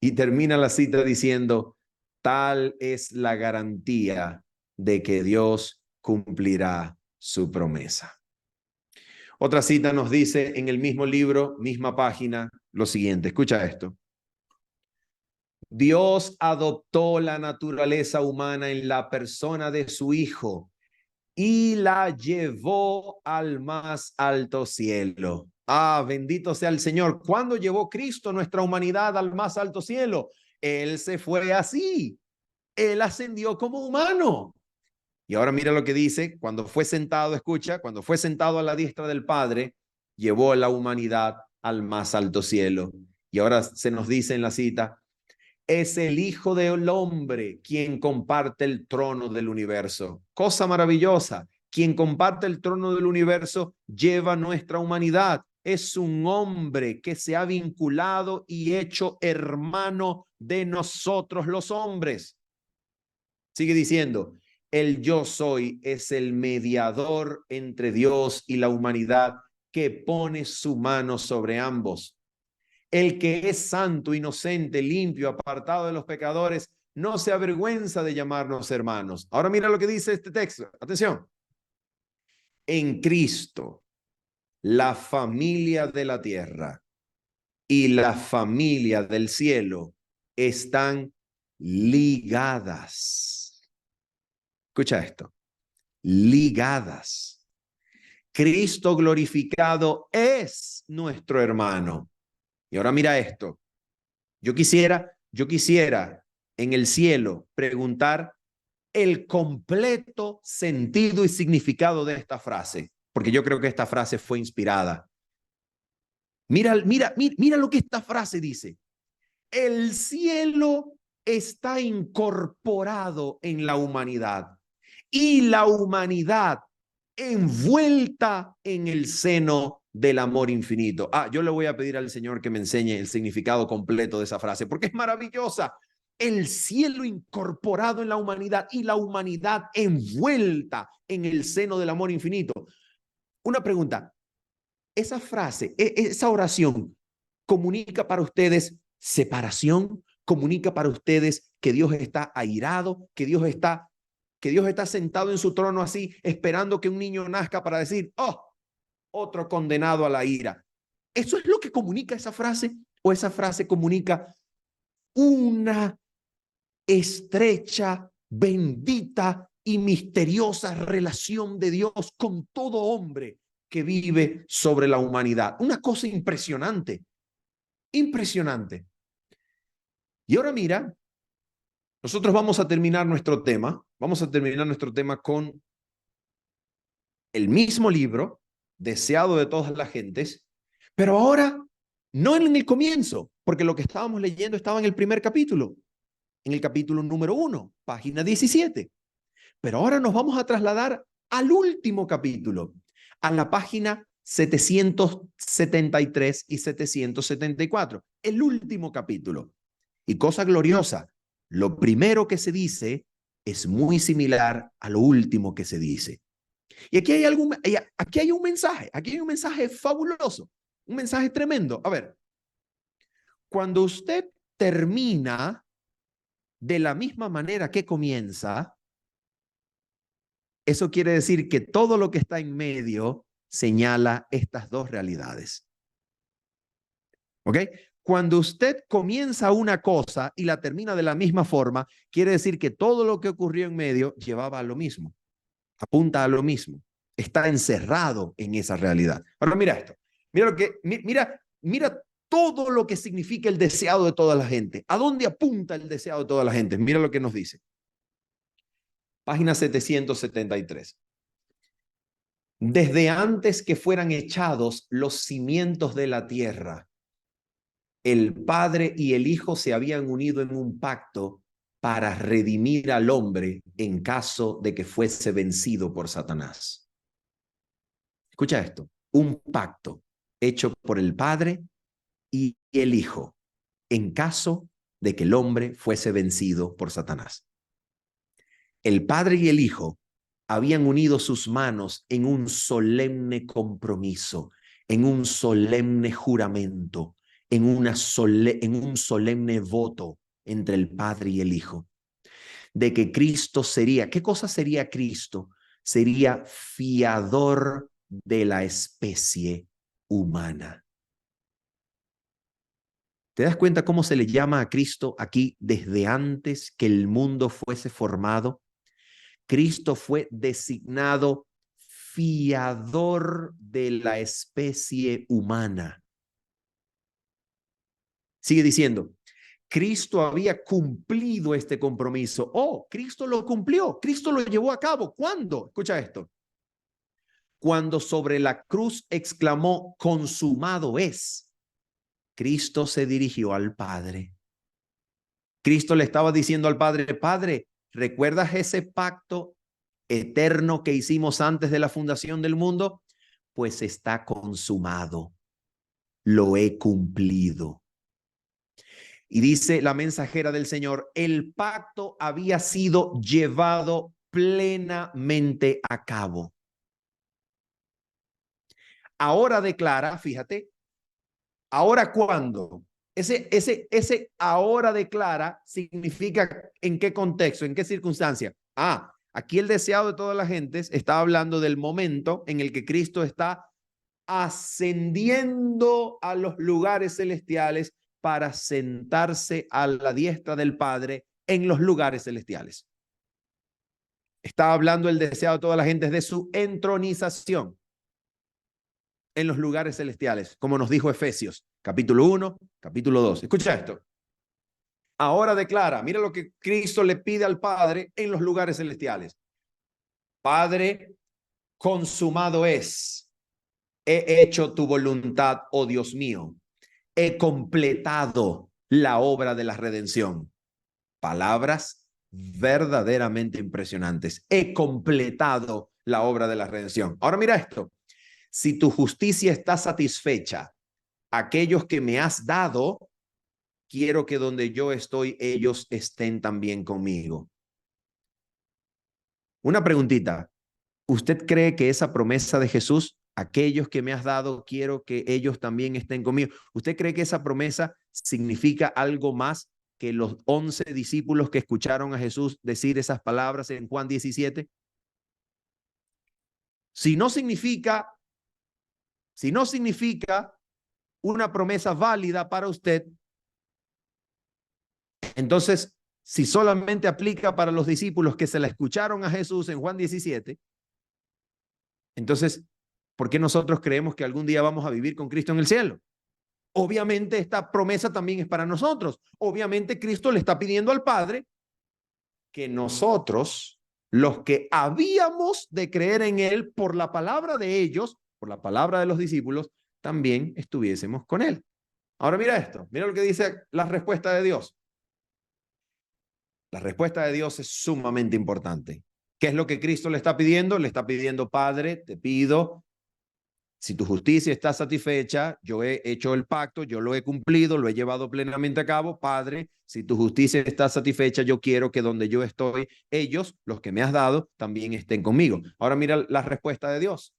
Y termina la cita diciendo, tal es la garantía de que Dios cumplirá su promesa. Otra cita nos dice en el mismo libro, misma página, lo siguiente. Escucha esto. Dios adoptó la naturaleza humana en la persona de su Hijo y la llevó al más alto cielo. Ah, bendito sea el Señor. ¿Cuándo llevó Cristo nuestra humanidad al más alto cielo? Él se fue así. Él ascendió como humano. Y ahora mira lo que dice, cuando fue sentado, escucha, cuando fue sentado a la diestra del Padre, llevó a la humanidad al más alto cielo. Y ahora se nos dice en la cita, es el Hijo del Hombre quien comparte el trono del universo. Cosa maravillosa. Quien comparte el trono del universo lleva nuestra humanidad. Es un hombre que se ha vinculado y hecho hermano de nosotros los hombres. Sigue diciendo, el yo soy es el mediador entre Dios y la humanidad que pone su mano sobre ambos. El que es santo, inocente, limpio, apartado de los pecadores, no se avergüenza de llamarnos hermanos. Ahora mira lo que dice este texto. Atención. En Cristo, la familia de la tierra y la familia del cielo están ligadas. Escucha esto. Ligadas. Cristo glorificado es nuestro hermano. Y ahora mira esto. Yo quisiera en el cielo preguntar el completo sentido y significado de esta frase, porque yo creo que esta frase fue inspirada. Mira lo que esta frase dice. El cielo está incorporado en la humanidad y la humanidad envuelta en el seno del amor infinito. Yo le voy a pedir al Señor que me enseñe el significado completo de esa frase, porque es maravillosa. El cielo incorporado en la humanidad y la humanidad envuelta en el seno del amor infinito. Una pregunta, esa frase, esa oración, ¿comunica para ustedes separación? ¿Comunica para ustedes que Dios está airado, que Dios está sentado en su trono así, esperando que un niño nazca para decir, oh, otro condenado a la ira? ¿Eso es lo que comunica esa frase? ¿O esa frase comunica una estrecha, bendita y misteriosa relación de Dios con todo hombre que vive sobre la humanidad? Una cosa impresionante, impresionante. Y ahora mira, nosotros vamos a terminar nuestro tema con el mismo libro, deseado de todas las gentes, pero ahora no en el comienzo, porque lo que estábamos leyendo estaba en el primer capítulo, en el capítulo número 1, página 17. Pero ahora nos vamos a trasladar al último capítulo, a la página 773 y 774, el último capítulo. Y cosa gloriosa, lo primero que se dice es muy similar a lo último que se dice. Y aquí hay un mensaje fabuloso, un mensaje tremendo. A ver, cuando usted termina de la misma manera que comienza, eso quiere decir que todo lo que está en medio señala estas dos realidades. ¿Ok? Cuando usted comienza una cosa y la termina de la misma forma, quiere decir que todo lo que ocurrió en medio llevaba a lo mismo, apunta a lo mismo, está encerrado en esa realidad. Ahora mira esto, mira todo lo que significa el deseado de toda la gente. ¿A dónde apunta el deseado de toda la gente? Mira lo que nos dice. Página 773. Desde antes que fueran echados los cimientos de la tierra, el Padre y el Hijo se habían unido en un pacto para redimir al hombre en caso de que fuese vencido por Satanás. Escucha esto, un pacto hecho por el Padre y el Hijo en caso de que el hombre fuese vencido por Satanás. El Padre y el Hijo habían unido sus manos en un solemne compromiso, en un solemne juramento, en un solemne voto entre el Padre y el Hijo, de que Cristo sería, ¿qué cosa sería Cristo? Sería fiador de la especie humana. ¿Te das cuenta cómo se le llama a Cristo aquí desde antes que el mundo fuese formado? Cristo fue designado fiador de la especie humana. Sigue diciendo, Cristo había cumplido este compromiso. Oh, Cristo lo cumplió, Cristo lo llevó a cabo. ¿Cuándo? Escucha esto. Cuando sobre la cruz exclamó, consumado es, Cristo se dirigió al Padre. Cristo le estaba diciendo al Padre, Padre, ¿recuerdas ese pacto eterno que hicimos antes de la fundación del mundo? Pues está consumado, lo he cumplido. Y dice la mensajera del Señor, el pacto había sido llevado plenamente a cabo. Ahora declara, fíjate, ahora cuándo. Ese ahora declara significa en qué contexto, en qué circunstancia. Aquí el deseado de todas las gentes está hablando del momento en el que Cristo está ascendiendo a los lugares celestiales para sentarse a la diestra del Padre en los lugares celestiales. Está hablando el deseado de todas las gentes de su entronización en los lugares celestiales, como nos dijo Efesios, capítulo 1, capítulo 2. Escucha esto. Ahora declara, mira lo que Cristo le pide al Padre en los lugares celestiales. Padre, consumado es. He hecho tu voluntad, oh Dios mío. He completado la obra de la redención. Palabras verdaderamente impresionantes. He completado la obra de la redención. Ahora mira esto. Si tu justicia está satisfecha, aquellos que me has dado, quiero que donde yo estoy, ellos estén también conmigo. Una preguntita. ¿Usted cree que esa promesa de Jesús, aquellos que me has dado, quiero que ellos también estén conmigo? ¿Usted cree que esa promesa significa algo más que los 11 discípulos que escucharon a Jesús decir esas palabras en Juan 17? Si no significa una promesa válida para usted, entonces, si solamente aplica para los discípulos que se la escucharon a Jesús en Juan 17, entonces, ¿por qué nosotros creemos que algún día vamos a vivir con Cristo en el cielo? Obviamente esta promesa también es para nosotros. Obviamente Cristo le está pidiendo al Padre que nosotros, los que habíamos de creer en Él por la palabra de ellos, por la palabra de los discípulos, también estuviésemos con Él. Ahora mira esto, mira lo que dice la respuesta de Dios. La respuesta de Dios es sumamente importante. ¿Qué es lo que Cristo le está pidiendo? Le está pidiendo, Padre, te pido, si tu justicia está satisfecha, yo he hecho el pacto, yo lo he cumplido, lo he llevado plenamente a cabo. Padre, si tu justicia está satisfecha, yo quiero que donde yo estoy, ellos, los que me has dado, también estén conmigo. Ahora mira la respuesta de Dios.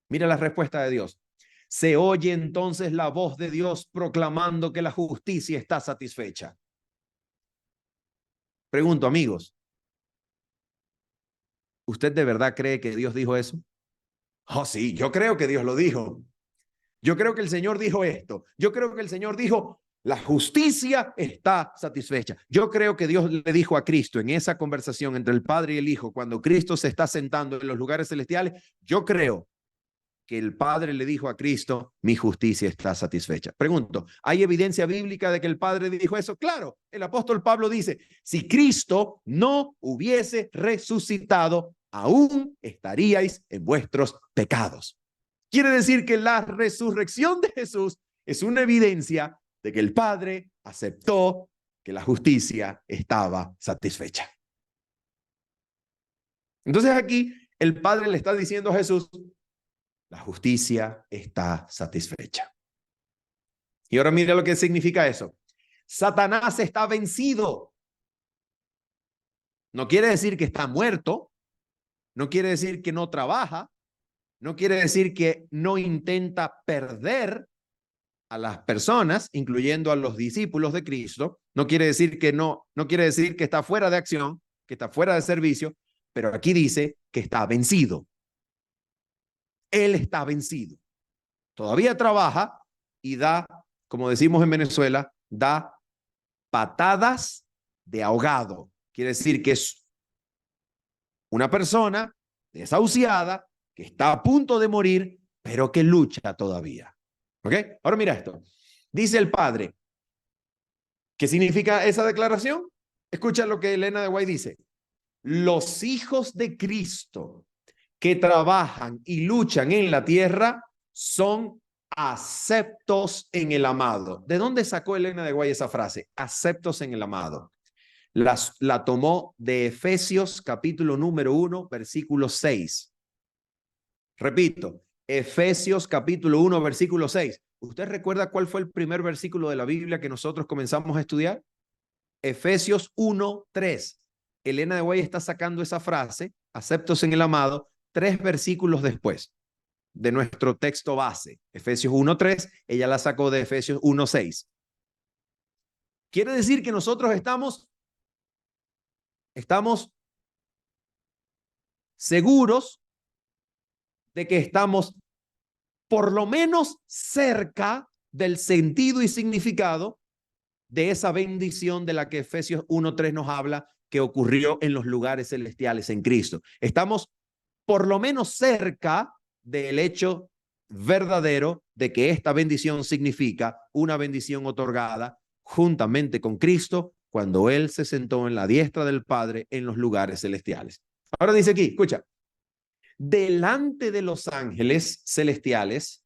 Mira la respuesta de Dios. Se oye entonces la voz de Dios proclamando que la justicia está satisfecha. Pregunto, amigos, ¿usted de verdad cree que Dios dijo eso? Oh, sí, yo creo que Dios lo dijo. Yo creo que el Señor dijo esto. Yo creo que el Señor dijo, la justicia está satisfecha. Yo creo que Dios le dijo a Cristo en esa conversación entre el Padre y el Hijo, cuando Cristo se está sentando en los lugares celestiales, yo creo que el Padre le dijo a Cristo, mi justicia está satisfecha. Pregunto, ¿hay evidencia bíblica de que el Padre dijo eso? Claro, el apóstol Pablo dice, si Cristo no hubiese resucitado, aún estaríais en vuestros pecados. Quiere decir que la resurrección de Jesús es una evidencia de que el Padre aceptó que la justicia estaba satisfecha. Entonces aquí el Padre le está diciendo a Jesús, la justicia está satisfecha. Y ahora mira lo que significa eso. Satanás está vencido. No quiere decir que está muerto. No quiere decir que no trabaja. No quiere decir que no intenta perder. a las personas, incluyendo a los discípulos de Cristo. No quiere decir que no quiere decir que está fuera de acción, que está fuera de servicio, pero aquí dice que está vencido. Él está vencido. Todavía trabaja y da, como decimos en Venezuela, da patadas de ahogado. Quiere decir que es una persona desahuciada que está a punto de morir, pero que lucha todavía. ¿Ok? Ahora mira esto. Dice el Padre. ¿Qué significa esa declaración? Escucha lo que Elena de White dice. Los hijos de Cristo que trabajan y luchan en la tierra son aceptos en el amado. ¿De dónde sacó Elena de White esa frase? Aceptos en el amado. La tomó de Efesios capítulo número 1, versículo 6. Repito, Efesios capítulo 1, versículo 6. ¿Usted recuerda cuál fue el primer versículo de la Biblia que nosotros comenzamos a estudiar? Efesios 1, 3. Elena de White está sacando esa frase, aceptos en el amado, 3 versículos después de nuestro texto base. Efesios 1, 3, ella la sacó de Efesios 1, 6. Quiere decir que nosotros estamos seguros de que estamos por lo menos cerca del sentido y significado de esa bendición de la que Efesios 1:3 nos habla, que ocurrió en los lugares celestiales en Cristo. Estamos por lo menos cerca del hecho verdadero de que esta bendición significa una bendición otorgada juntamente con Cristo cuando Él se sentó en la diestra del Padre en los lugares celestiales. Ahora dice aquí, escucha, delante de los ángeles celestiales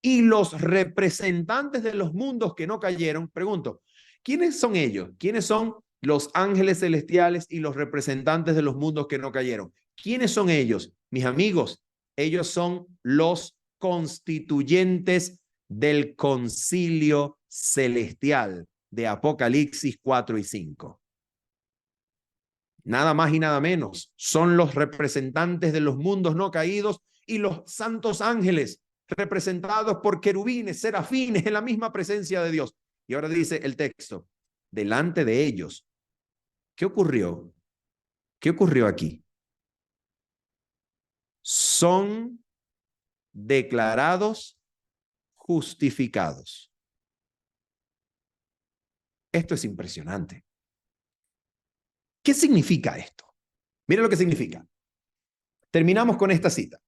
y los representantes de los mundos que no cayeron. Pregunto, ¿quiénes son ellos? ¿Quiénes son los ángeles celestiales y los representantes de los mundos que no cayeron? ¿Quiénes son ellos? Mis amigos, ellos son los constituyentes del concilio celestial de Apocalipsis 4 y 5. Nada más y nada menos. Son los representantes de los mundos no caídos y los santos ángeles, representados por querubines, serafines, en la misma presencia de Dios. Y ahora dice el texto, delante de ellos. ¿Qué ocurrió? ¿Qué ocurrió aquí? Son declarados justificados. Esto es impresionante. ¿Qué significa esto? Mira lo que significa. Terminamos con esta cita.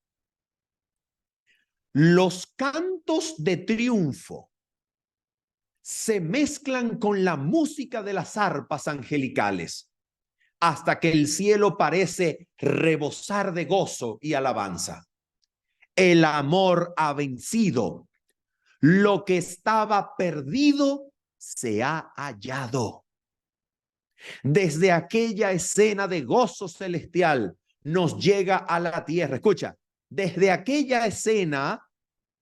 Los cantos de triunfo se mezclan con la música de las arpas angelicales hasta que el cielo parece rebosar de gozo y alabanza. El amor ha vencido. Lo que estaba perdido se ha hallado. Desde aquella escena de gozo celestial nos llega a la tierra. Escucha, desde aquella escena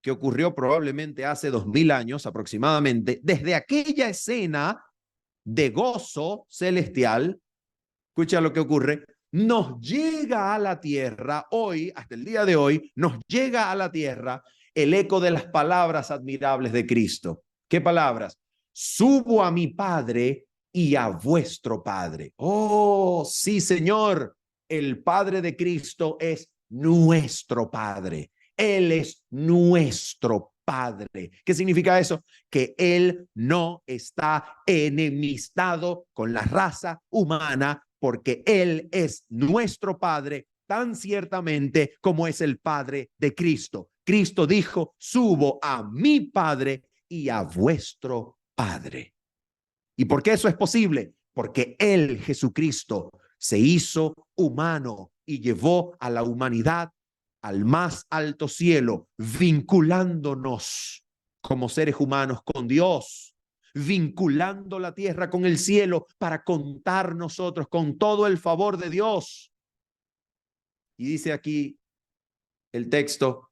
que ocurrió probablemente hace 2000 años aproximadamente, desde aquella escena de gozo celestial, escucha lo que ocurre, nos llega a la tierra hoy, hasta el día de hoy, nos llega a la tierra el eco de las palabras admirables de Cristo. ¿Qué palabras? Subo a mi Padre y a vuestro Padre. Oh, sí, Señor, el Padre de Cristo es nuestro Padre. Él es nuestro Padre. ¿Qué significa eso? Que Él no está enemistado con la raza humana porque Él es nuestro Padre tan ciertamente como es el Padre de Cristo. Cristo dijo, subo a mi Padre y a vuestro Padre. ¿Y por qué eso es posible? Porque Él, Jesucristo, se hizo humano y llevó a la humanidad al más alto cielo, vinculándonos como seres humanos con Dios, vinculando la tierra con el cielo para contar nosotros con todo el favor de Dios. Y dice aquí el texto,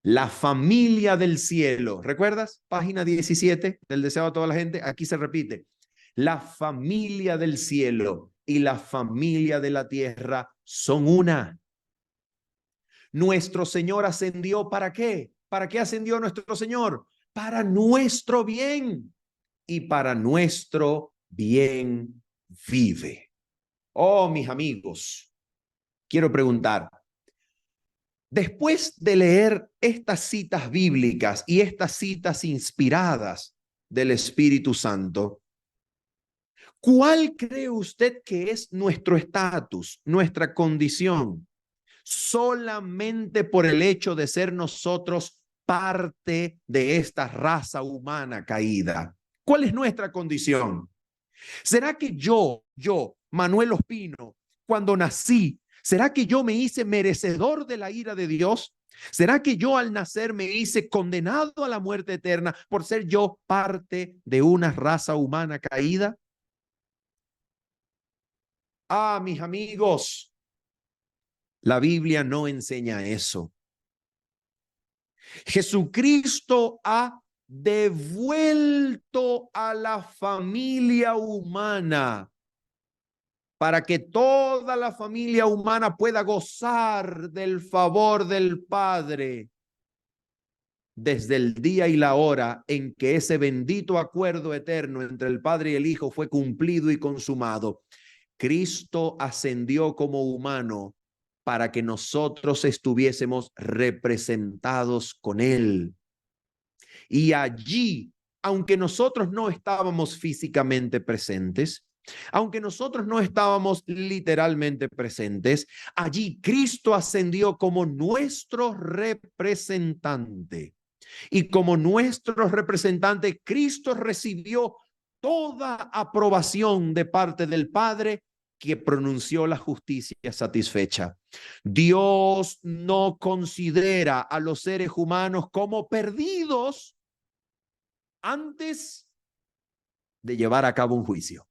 la familia del cielo. ¿Recuerdas? Página 17 del Deseo a toda la gente. Aquí se repite. La familia del cielo y la familia de la tierra son una. Nuestro Señor ascendió, ¿para qué? ¿Para qué ascendió nuestro Señor? para nuestro bien, y para nuestro bien vive. Oh, mis amigos, quiero preguntar, después de leer estas citas bíblicas y estas citas inspiradas del Espíritu Santo, ¿cuál cree usted que es nuestro estatus, nuestra condición? Solamente por el hecho de ser nosotros parte de esta raza humana caída. ¿Cuál es nuestra condición? ¿Será que yo, Manuel Ospino, cuando nací, será que yo me hice merecedor de la ira de Dios? ¿Será que yo al nacer me hice condenado a la muerte eterna por ser yo parte de una raza humana caída? Ah, mis amigos, la Biblia no enseña eso. Jesucristo ha devuelto a la familia humana para que toda la familia humana pueda gozar del favor del Padre desde el día y la hora en que ese bendito acuerdo eterno entre el Padre y el Hijo fue cumplido y consumado. Cristo ascendió como humano para que nosotros estuviésemos representados con Él. Y allí, aunque nosotros no estábamos físicamente presentes, aunque nosotros no estábamos literalmente presentes, allí Cristo ascendió como nuestro representante. Y como nuestro representante, Cristo recibió toda aprobación de parte del Padre, que pronunció la justicia satisfecha. Dios no considera a los seres humanos como perdidos antes de llevar a cabo un juicio.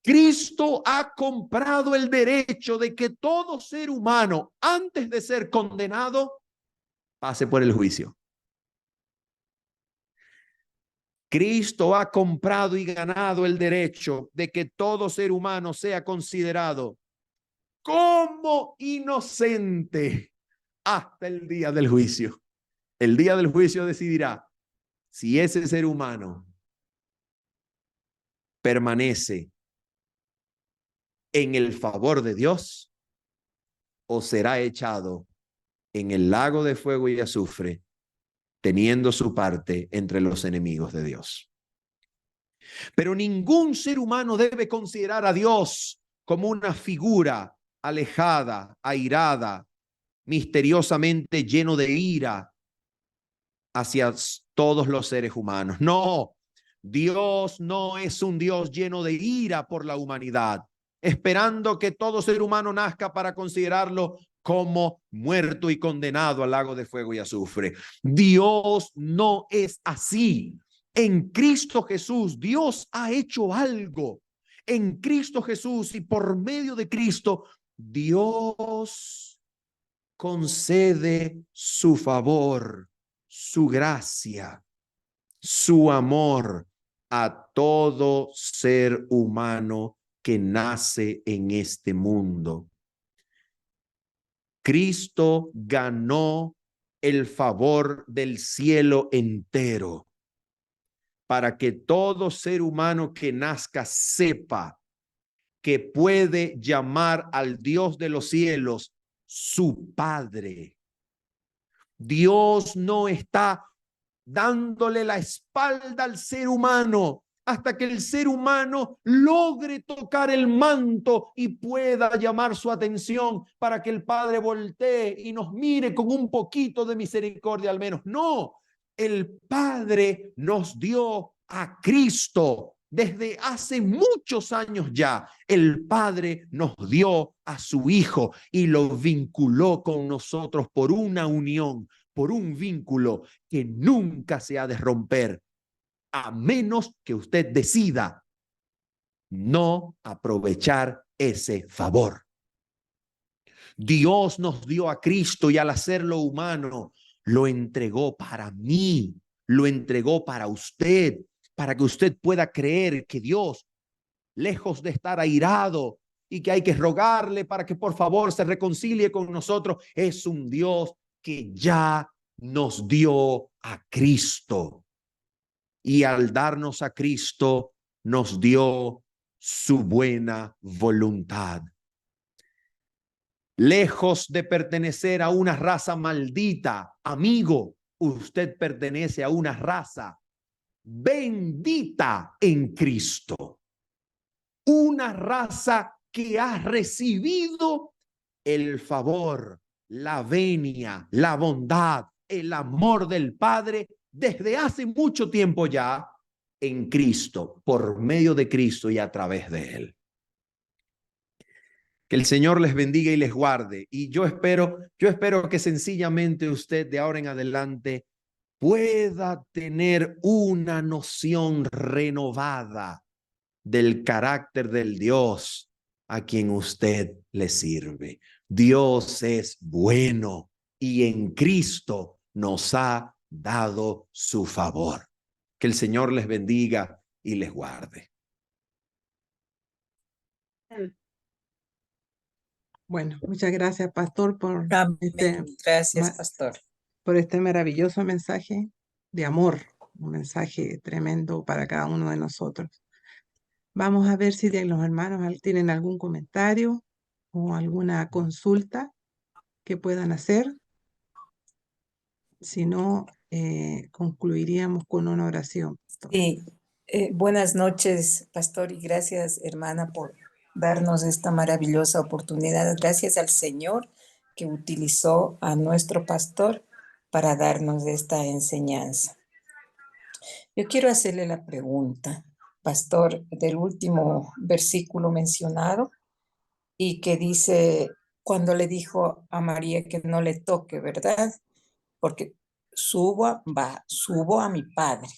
Cristo ha comprado el derecho de que todo ser humano, antes de ser condenado, pase por el juicio. Cristo ha comprado y ganado el derecho de que todo ser humano sea considerado como inocente hasta el día del juicio. El día del juicio decidirá si ese ser humano permanece en el favor de Dios o será echado en el lago de fuego y azufre, teniendo su parte entre los enemigos de Dios. Pero ningún ser humano debe considerar a Dios como una figura alejada, airada, misteriosamente lleno de ira hacia todos los seres humanos. No, Dios no es un Dios lleno de ira por la humanidad, esperando que todo ser humano nazca para considerarlo como muerto y condenado al lago de fuego y azufre. Dios no es así. En Cristo Jesús, Dios ha hecho algo. En Cristo Jesús y por medio de Cristo, Dios concede su favor, su gracia, su amor a todo ser humano que nace en este mundo. Cristo ganó el favor del cielo entero para que todo ser humano que nazca sepa que puede llamar al Dios de los cielos su Padre. Dios no está dándole la espalda al ser humano hasta que el ser humano logre tocar el manto y pueda llamar su atención para que el Padre voltee y nos mire con un poquito de misericordia al menos. No, el Padre nos dio a Cristo. Desde hace muchos años ya, el Padre nos dio a su Hijo y lo vinculó con nosotros por una unión, por un vínculo que nunca se ha de romper, a menos que usted decida no aprovechar ese favor. Dios nos dio a Cristo y al hacerlo humano, lo entregó para mí, lo entregó para usted, para que usted pueda creer que Dios, lejos de estar airado y que hay que rogarle para que por favor se reconcilie con nosotros, es un Dios que ya nos dio a Cristo. Y al darnos a Cristo, nos dio su buena voluntad. Lejos de pertenecer a una raza maldita, amigo, usted pertenece a una raza bendita en Cristo. Una raza que ha recibido el favor, la venia, la bondad, el amor del Padre desde hace mucho tiempo ya en Cristo, por medio de Cristo y a través de Él. Que el Señor les bendiga y les guarde. Y yo espero que sencillamente usted de ahora en adelante pueda tener una noción renovada del carácter del Dios a quien usted le sirve. Dios es bueno y en Cristo nos ha dado su favor. Que el Señor les bendiga y les guarde. Bueno, muchas gracias, pastor, Amén. Gracias, pastor. por este maravilloso mensaje de amor, un mensaje tremendo para cada uno de nosotros. Vamos a ver si los hermanos tienen algún comentario o alguna consulta que puedan hacer. Si no, concluiríamos con una oración. Sí, buenas noches, pastor, y gracias, hermana, por darnos esta maravillosa oportunidad. Gracias al Señor que utilizó a nuestro pastor para darnos esta enseñanza. Yo quiero hacerle la pregunta, pastor, del último versículo mencionado y que dice, cuando le dijo a María que no le toque, ¿verdad? Porque subo a mi Padre.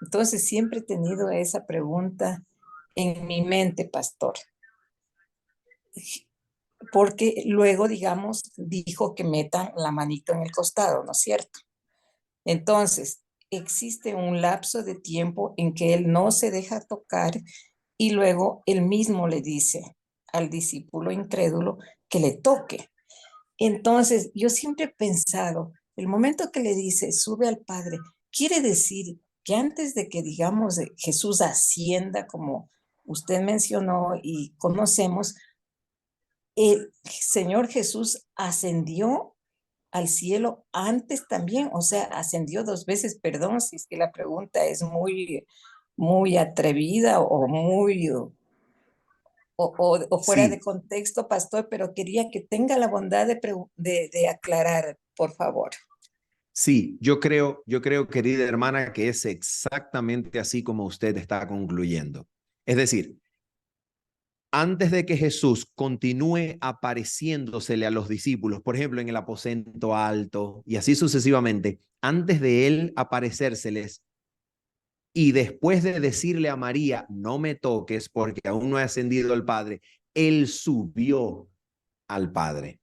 Entonces siempre he tenido esa pregunta en mi mente, pastor. Porque luego, digamos, dijo que metan la manito en el costado, ¿no es cierto? Entonces, existe un lapso de tiempo en que él no se deja tocar y luego él mismo le dice al discípulo incrédulo que le toque. Entonces, yo siempre he pensado, el momento que le dice, sube al Padre, quiere decir que antes de que, digamos, Jesús ascienda, como usted mencionó y conocemos, el Señor Jesús ascendió al cielo antes también, o sea, ascendió 2 veces, perdón, si es que la pregunta es muy atrevida o muy o fuera de contexto, pastor, pero quería que tenga la bondad de aclarar, por favor. Sí, yo creo, querida hermana, que es exactamente así como usted está concluyendo. Es decir, antes de que Jesús continúe apareciéndosele a los discípulos, por ejemplo, en el aposento alto y así sucesivamente, antes de él aparecérseles y después de decirle a María, no me toques porque aún no he ascendido al Padre, él subió al Padre.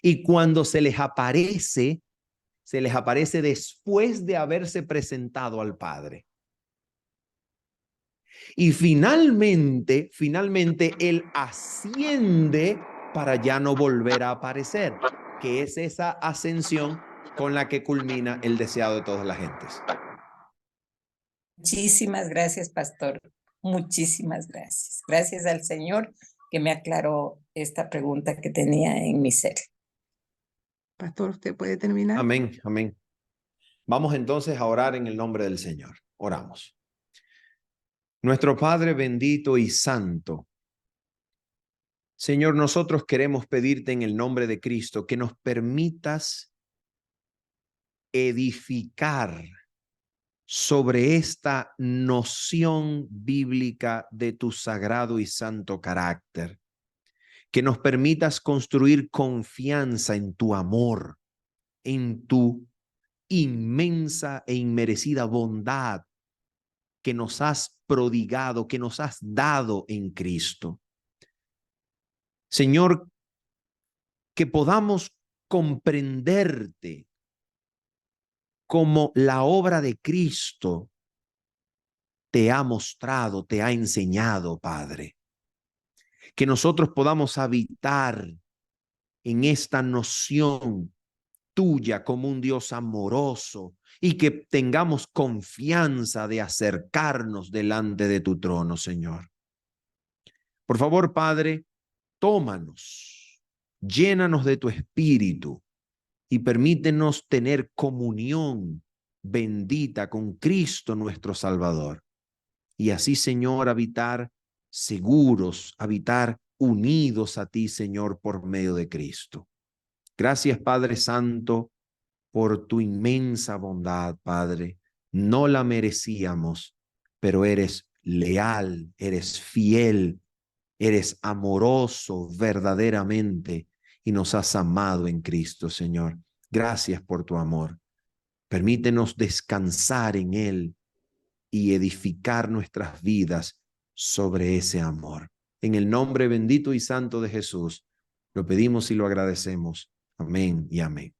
Y cuando se les aparece después de haberse presentado al Padre. Y finalmente, Él asciende para ya no volver a aparecer, que es esa ascensión con la que culmina el deseado de todas las gentes. Muchísimas gracias, pastor. Muchísimas gracias. Gracias al Señor que me aclaró esta pregunta que tenía en mi ser. Pastor, ¿usted puede terminar? Amén, amén. Vamos entonces a orar en el nombre del Señor. Oramos. Nuestro Padre bendito y santo, Señor, nosotros queremos pedirte en el nombre de Cristo que nos permitas edificar sobre esta noción bíblica de tu sagrado y santo carácter, que nos permitas construir confianza en tu amor, en tu inmensa e inmerecida bondad que nos has prodigado, que nos has dado en Cristo. Señor, que podamos comprenderte como la obra de Cristo te ha mostrado, te ha enseñado, Padre. Que nosotros podamos habitar en esta noción tuya como un Dios amoroso y que tengamos confianza de acercarnos delante de tu trono, Señor. Por favor, Padre, tómanos, llénanos de tu espíritu y permítenos tener comunión bendita con Cristo nuestro Salvador. Y así, Señor, habitar seguros, habitar unidos a ti, Señor, por medio de Cristo. Gracias, Padre Santo, por tu inmensa bondad, Padre. No la merecíamos, pero eres leal, eres fiel, eres amoroso verdaderamente y nos has amado en Cristo, Señor. Gracias por tu amor. Permítenos descansar en Él y edificar nuestras vidas sobre ese amor. En el nombre bendito y santo de Jesús, lo pedimos y lo agradecemos. Amén y amén.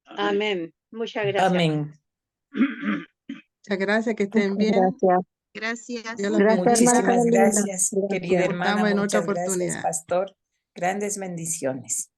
Amén. Muchas gracias. Amén. Muchas gracias, que estén bien. Gracias. Gracias. Dios los Gracias, bendiga. hermana Muchísimas Carolina. gracias, Gracias. querida hermana. Estamos en otra Muchas gracias, oportunidad. pastor. Grandes bendiciones.